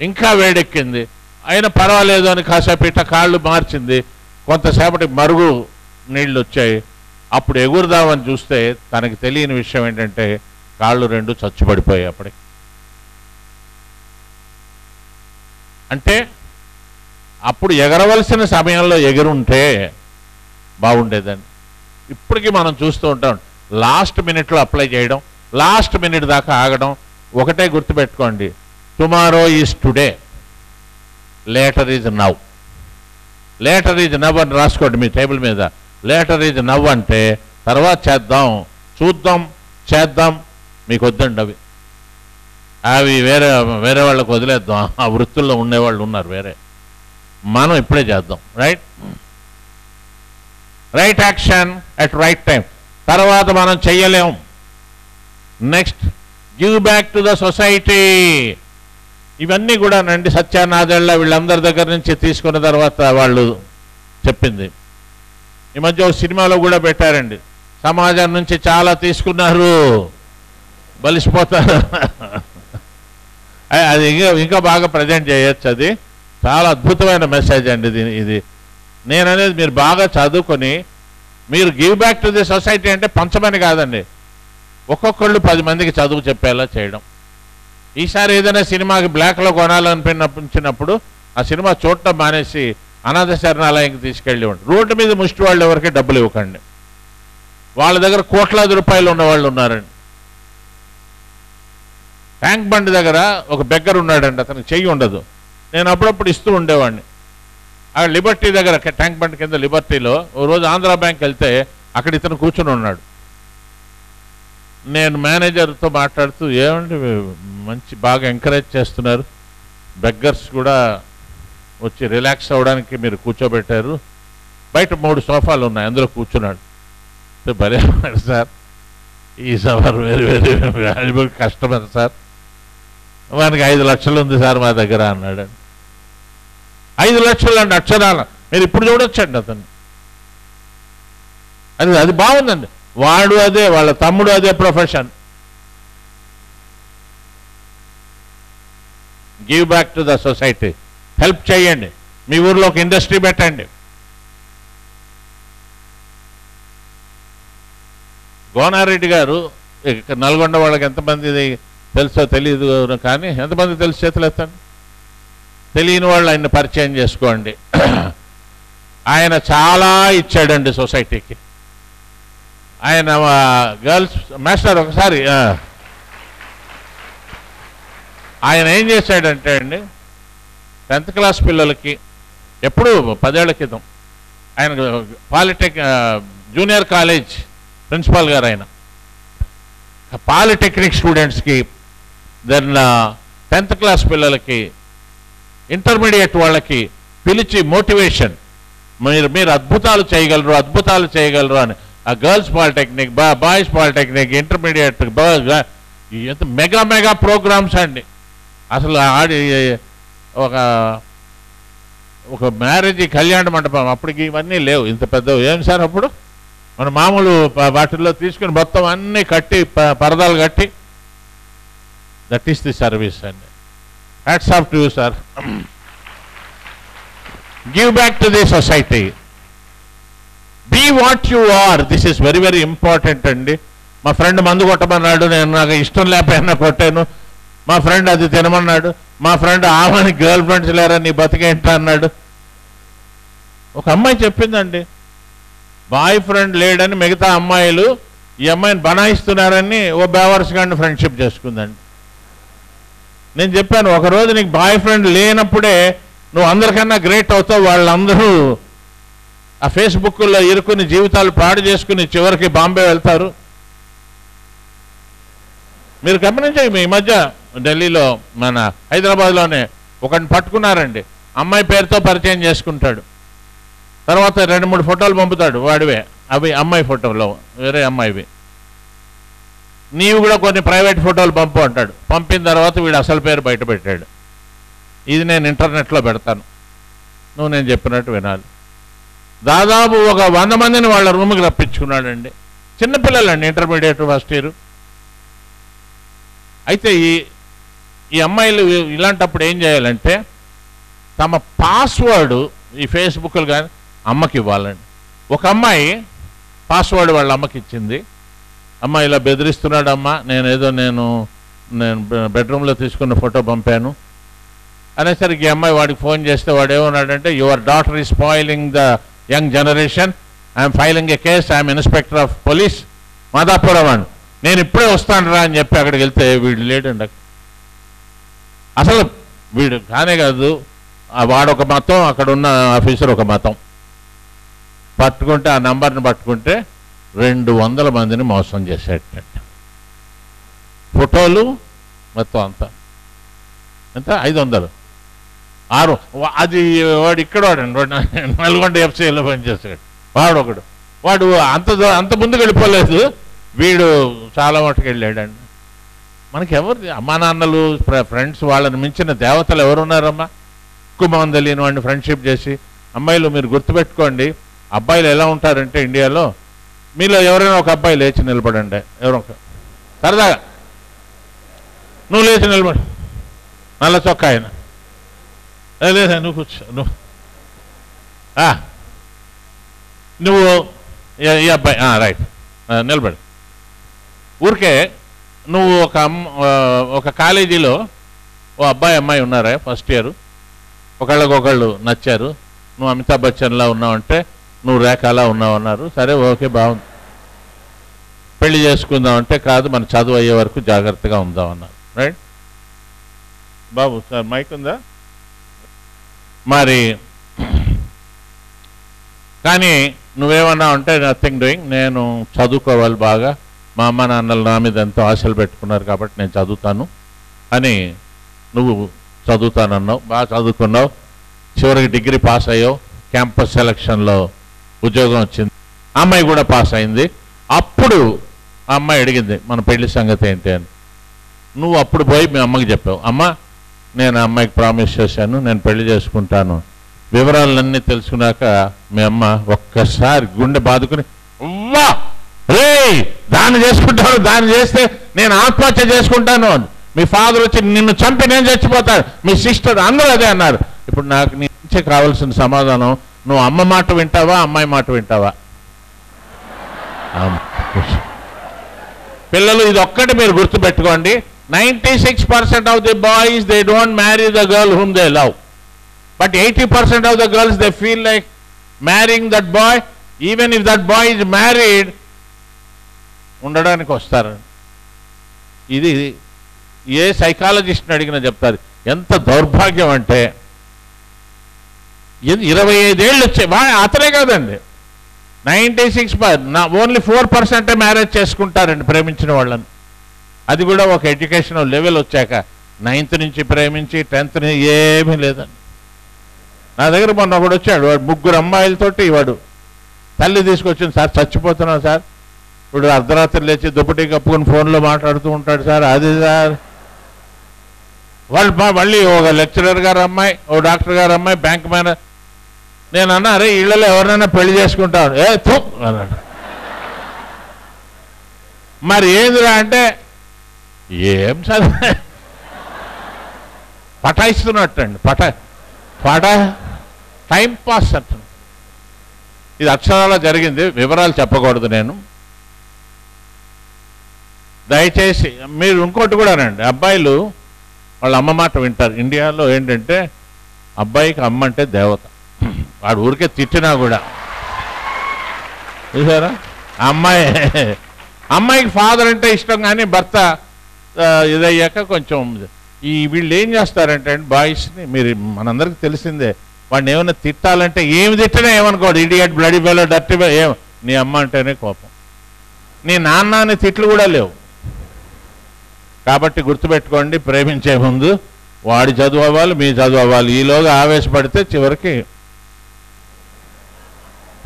ఇంకా వేడెక్కింది, అయినా పర్వాలేదు అని కాసేపు ఇట్ట కాళ్ళు మార్చింది. కొంతసేపటి మరుగు నీళ్ళు వచ్చాయి. అప్పుడు ఎగురుదామని చూస్తే తనకి తెలియని విషయం ఏంటంటే, కాళ్ళు 2 చచ్చుపడిపోయాయి. అప్పటికి అంటే అప్పుడు ఎగరవలసిన సమయంలో ఎగురుంటే బాగుండేదండి. ఇప్పటికీ మనం చూస్తూ ఉంటాం, లాస్ట్ మినిట్లో అప్లై చేయడం, లాస్ట్ మినిట్ దాకా ఆగడం. ఒకటే గుర్తుపెట్టుకోండి, tomorrow is today, later is now. Later is now అని రాసుకోండి మీ టేబుల్ మీద. లేటర్ ఈజ్ నవ్ అంటే తర్వాత చేద్దాం, చూద్దాం, చేద్దాం మీకు వద్దండి. అవి వేరే వాళ్ళకు వదిలేద్దాం. ఆ వృత్తుల్లో ఉండేవాళ్ళు ఉన్నారు వేరే. మనం ఇప్పుడే చేద్దాం. Right action at right time. తర్వాత మనం చెయ్యలేం. Next, give back to the society. ఇవన్నీ కూడా నండి సత్యానాథళ్ళ వీళ్ళందరి దగ్గర నుంచి తీసుకున్న తర్వాత వాళ్ళు చెప్పింది. ఈ మధ్య ఒక సినిమాలో కూడా పెట్టారండి, సమాజం నుంచి చాలా తీసుకున్నారు, బలిసిపోతారు. అది ఇంకా బాగా ప్రజెంట్ చేయొచ్చు. అది చాలా అద్భుతమైన మెసేజ్ అండి ఇది. నేననేది మీరు బాగా చదువుకొని మీరు give back to the society అంటే పంచమని కాదండి, ఒక్కొక్కళ్ళు 10 మందికి చదువు చెప్పేలా చేయడం. ఈసారి ఏదైనా సినిమాకి బ్లాక్లో కొనాలనిపించినప్పుడు ఆ సినిమా చూడటం మానేసి అనాథ శరణాలయంకి తీసుకెళ్ళి రోడ్డు మీద ముష్టి వాళ్ళు ఎవరికి డబ్బులు ఇవ్వకండి. వాళ్ళ దగ్గర కోట్లాది రూపాయలు ఉన్నవాళ్ళు ఉన్నారండి. ట్యాంక్ బండ్ దగ్గర ఒక బెగ్గర్ ఉన్నాడండి, అతనికి చెయ్యి ఉండదు. నేను అప్పుడప్పుడు ఇస్తూ ఉండేవాడిని. ఆ లిబర్టీ దగ్గర ట్యాంక్ బండ్ కింద లిబర్టీలో ఓ రోజు ఆంధ్రా బ్యాంక్ వెళ్తే అక్కడ ఇతను కూర్చొని ఉన్నాడు. నేను మేనేజర్తో మాట్లాడుతూ, ఏమండి మంచి బాగా ఎంకరేజ్ చేస్తున్నారు, బెగ్గర్స్ కూడా వచ్చి రిలాక్స్ అవ్వడానికి మీరు కూర్చోబెట్టారు, బయట 3 సోఫాలు ఉన్నాయి అందులో కూర్చున్నాడు. భలే సార్, ఈ suffer very very valuable customer sir, వానికి 5 లక్షలు ఉంది సార్ మా దగ్గర అన్నాడు. 5 లక్షలు అండి అక్షరాల, మీరు ఇప్పుడు చూడొచ్చండి అతను. అది బాగుందండి. వాడు అదే, వాళ్ళ తమ్ముడు అదే profession. Give back to the society, help చేయండి. మీ ఊర్లో ఒక ఇండస్ట్రీ పెట్టండి. గోనారెడ్డి గారు నల్గొండ వాళ్ళకి ఎంతమంది తెలుసో తెలియదు కానీ, ఎంతమంది తెలుసు చేతులు ఎత్తండి. తెలియని వాళ్ళు ఆయన్ని పరిచయం చేసుకోండి. ఆయన చాలా ఇచ్చాడండి సొసైటీకి. ఆయన గర్ల్స్ మాస్టర్ ఒకసారి ఆయన ఏం చేశాడంటే అండి, 10th క్లాస్ పిల్లలకి ఎప్పుడు 10 ఏళ్ల క్రితం ఆయన జూనియర్ కాలేజ్ ప్రిన్సిపాల్ గారు. ఆయన పాలిటెక్నిక్ స్టూడెంట్స్కి, దెన్ 10th క్లాస్ పిల్లలకి, ఇంటర్మీడియట్ వాళ్ళకి పిలిచి మోటివేషన్, మీరు అద్భుతాలు చేయగలరు అని. ఆ girls polytechnic, boys polytechnic, intermediate, ఎంత మెగా ప్రోగ్రామ్స్ అండి. అసలు ఆడి ఒక మ్యారేజ్ కళ్యాణ మండపం, అప్పటికి ఇవన్నీ లేవు ఇంత పెద్ద. ఏం సార్ అప్పుడు మన మామూలు వాటిల్లో తీసుకుని మొత్తం అన్నీ కట్టి పరదాలు కట్టి, దట్ ఈస్ ది సర్వీస్ అండి. Hats off to you sir. Give back to the society, be what you are. This is very very important అండి. మా ఫ్రెండ్ మందు కొట్టమన్నాడు, నేను నాకు ఇష్టం లేకపోయినా కొట్టాను. మా ఫ్రెండ్ అది తినమన్నాడు, మా ఫ్రెండ్ ఆమెని గర్ల్ ఫ్రెండ్స్ లేరా నీ బతికేంట అన్నాడు. ఒక అమ్మాయి చెప్పిందండి, బాయ్ ఫ్రెండ్ లేడని మిగతా అమ్మాయిలు ఈ అమ్మాయిని బనాయిస్తున్నారని ఓ బేవర్స్ గారిని ఫ్రెండ్షిప్ చేసుకుందండి. నేను చెప్పాను, ఒకరోజు నీకు బాయ్ ఫ్రెండ్ లేనప్పుడే నువ్వు అందరికన్నా గ్రేట్ అవుతావు. వాళ్ళందరూ ఆ ఫేస్బుక్లో ఇరుకుని జీవితాలు పాడు చేసుకుని చివరికి బాంబే వెళ్తారు. మీరు గమనించండి, ఈ మధ్య ఢిల్లీలో మన హైదరాబాద్లోనే ఒకరిని పట్టుకున్నారండి. అమ్మాయి పేరుతో పరిచయం చేసుకుంటాడు, తర్వాత 2-3 ఫోటోలు పంపుతాడు వాడివే, అవి అమ్మాయి ఫోటోలో వేరే అమ్మాయివి. నీవు కూడా కొన్ని ప్రైవేట్ ఫోటోలు పంపు అంటాడు. పంపిన తర్వాత వీడు అసలు పేరు బయట పెట్టాడు. ఇది నేను ఇంటర్నెట్లో పెడతాను, నువ్వు నేను చెప్పినట్టు వినాలి. దాదాపు ఒక 100 మందిని వాళ్ళ రూమ్కి రప్పించుకున్నాడండి. చిన్నపిల్లలండి, ఇంటర్మీడియట్ ఫస్ట్ ఇయర్. అయితే ఈ అమ్మాయిలు ఇలాంటప్పుడు ఏం చేయాలంటే, తమ పాస్వర్డ్ ఈ ఫేస్బుక్లు కానీ అమ్మకి ఇవ్వాలండి. ఒక అమ్మాయి పాస్వర్డ్ వాళ్ళ అమ్మకి ఇచ్చింది. అమ్మ ఇలా బెదిరిస్తున్నాడు అమ్మ, నేను బెడ్రూమ్లో తీసుకున్న ఫోటో పంపాను అనేసరికి ఈ అమ్మాయి వాడికి ఫోన్ చేస్తే వాడు ఏమన్నాడంటే, your daughter is spoiling the young generation, I'm filing A case, I'm inspector of police Madapuram అని. నేను ఇప్పుడే వస్తాను రా అని చెప్పి అక్కడికి వెళ్తే వీడు లేడండి. అసలు వీడు కానే కాదు, వాడొక మతం, అక్కడ ఉన్న ఆఫీసర్ ఒక మతం. పట్టుకుంటే ఆ నంబర్ని పట్టుకుంటే 200 మందిని మోసం చేసేటండి. ఫోటోలు మొత్తం అంతా ఎంత 500 6. అది వాడు ఇక్కడ వాడండి, నల్గొండ ఎఫ్సీలో పనిచేస్తాడు వాడు అంత ముందుకు వెళ్ళిపోలేదు, వీడు చాలా మటుకు వెళ్ళాడండి. మనకి ఎవరు అమ్మా నాన్నలు ఫ్రెండ్స్ వాళ్ళని మించిన దేవతలు ఎవరున్నారమ్మా? కుమ్మం తెలియని వాడిని ఫ్రెండ్షిప్ చేసి. అమ్మాయిలు మీరు గుర్తుపెట్టుకోండి, అబ్బాయిలు ఎలా ఉంటారంటే ఇండియాలో, మీలో ఎవరైనా ఒక అబ్బాయి లేచి నిలబడండి, ఎవరో ఒక సరదాగా నువ్వు లేచి నిలబడు, నల్ల చొక్కా ఆయన, లేదా నువ్వు కూర్చో, నువ్వు ఈ అబ్బాయి రైట్ నిలబడు. ఊరికే నువ్వు ఒక కాలేజీలో ఓ అబ్బాయి అమ్మాయి ఉన్నారా ఫస్ట్ ఇయర్, ఒకళ్ళకొకళ్ళు నచ్చారు. నువ్వు అమితాబ్ బచ్చన్లా ఉన్నావంటే నువ్వు రేఖలా ఉన్నావన్నారు. సరే ఓకే బాగుంది, పెళ్లి చేసుకుందామంటే కాదు మన చదువు అయ్యే వరకు జాగ్రత్తగా ఉందామన్నారు. రైట్. బాబు సార్ మైక్ ఉందా? మరి కానీ నువ్వేమన్నా అంటే నథింగ్ డూయింగ్, నేను చదువుకోవాలి బాగా, మా అమ్మ నాన్నలు నా మీద ఎంతో ఆశలు పెట్టుకున్నారు కాబట్టి నేను చదువుతాను అని నువ్వు చదువుతానన్నావు, బాగా చదువుకున్నావు, చివరికి డిగ్రీ పాస్ అయ్యావు, క్యాంపస్ సెలక్షన్లో ఉద్యోగం వచ్చింది, అమ్మాయి కూడా పాస్ అయింది. అప్పుడు ఆ అమ్మాయి అడిగింది మన పెళ్లి సంగతి ఏంటి అని. నువ్వు అప్పుడు పోయి మీ అమ్మకి చెప్పావు, అమ్మ నేను ఆ అమ్మాయికి ప్రామిస్ చేశాను, నేను పెళ్లి చేసుకుంటాను. వివరాలన్నీ తెలుసుకున్నాక మీ అమ్మ ఒక్కసారి గుండె బాదుకుని, అవ్వా రే దాన్ని చేసుకుంటాను, దాన్ని చేస్తే నేను ఆత్మహత్య చేసుకుంటాను అని, మీ ఫాదర్ వచ్చి నిన్ను చంపి నేను చచ్చిపోతాను, మీ సిస్టర్ అందరూ అదే అన్నారు. ఇప్పుడు నాకు నీ నుంచే కావాల్సిన సమాధానం, నువ్వు అమ్మ మాట వింటావా అమ్మాయి మాట వింటావా? పిల్లలు ఇది ఒక్కటి మీరు గుర్తుపెట్టుకోండి, 96% of the boys they don't marry the girl whom they love, but 80% of the girls they feel like marrying that boy, even if that boy is married ఉండడానికి వస్తారు. ఇది ఏ సైకాలజిస్ట్ని అడిగినా చెప్తారు. ఎంత దౌర్భాగ్యం అంటే 25 ఏళ్ళు వచ్చాయి, అతనే కాదండి 96%, ఓన్లీ 4% మ్యారేజ్ చేసుకుంటారండి ప్రేమించిన వాళ్ళని. అది కూడా ఒక ఎడ్యుకేషనల్ లెవెల్ వచ్చాక, 9th నుంచి ప్రేమించి 10th నుంచి ఏమీ లేదండి. నా దగ్గర మొన్న ఒకడు వచ్చాడు, వాడు 3 అమ్మాయిలతోటి వాడు తల్లి తీసుకొచ్చింది, సార్ చచ్చిపోతున్నాను సార్, ఇప్పుడు అర్ధరాత్రి లేచి దుప్పటి కప్పుకొని ఫోన్లో మాట్లాడుతూ ఉంటాడు సార్, అది సార్. వాళ్ళు మళ్ళీ ఒక లెక్చరర్ గారు అమ్మాయి, ఓ డాక్టర్ గారు అమ్మాయి, బ్యాంక్ మేనేజర్. నేను అన్నా, అరే ఇళ్లలో ఎవరినైనా పెళ్లి చేసుకుంటాను, ఏ తో అన్నాడు. మరి ఏందిరా అంటే ఏం చదివా పటాయిస్తున్నట్టండి, టైం పాస్ అంట. ఇది అక్షరాలా జరిగింది, వివరాలు చెప్పకూడదు నేను. దయచేసి మీరు ఇంకోటి కూడానండి, అబ్బాయిలు వాళ్ళ అమ్మ మాట వింటారు. ఇండియాలో ఏంటంటే అబ్బాయికి అమ్మ అంటే దేవత, వాడు ఊరికే తిట్టినా కూడా చూసారా. అమ్మాయికి ఫాదర్ అంటే ఇష్టం, కానీ భర్త ఇదయ్యాక కొంచెం వీళ్ళు ఏం చేస్తారంటే అండి, బాయ్స్ని మీరు మనందరికీ తెలిసిందే, వాడిని ఏమైనా తిట్టాలంటే ఏమి తిట్టినా ఏమనుకోడు, ఇడియట్ బ్లడీ బెల్లో డర్టీ ఏం, నీ అమ్మ అంటేనే కోపం, నీ నాన్న అనే తిట్లు కూడా లేవు. కాబట్టి గుర్తుపెట్టుకోండి, ప్రేమించే ముందు వాడి చదువు అవ్వాలి, మీ చదువు అవ్వాలి. ఈలోగా ఆవేశపడితే చివరికి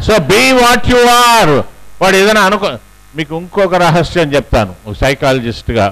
so be what you are. వాడు ఏదైనా అనుకో. మీకు ఇంకొక రహస్యం చెప్తాను, సైకాలజిస్ట్గా.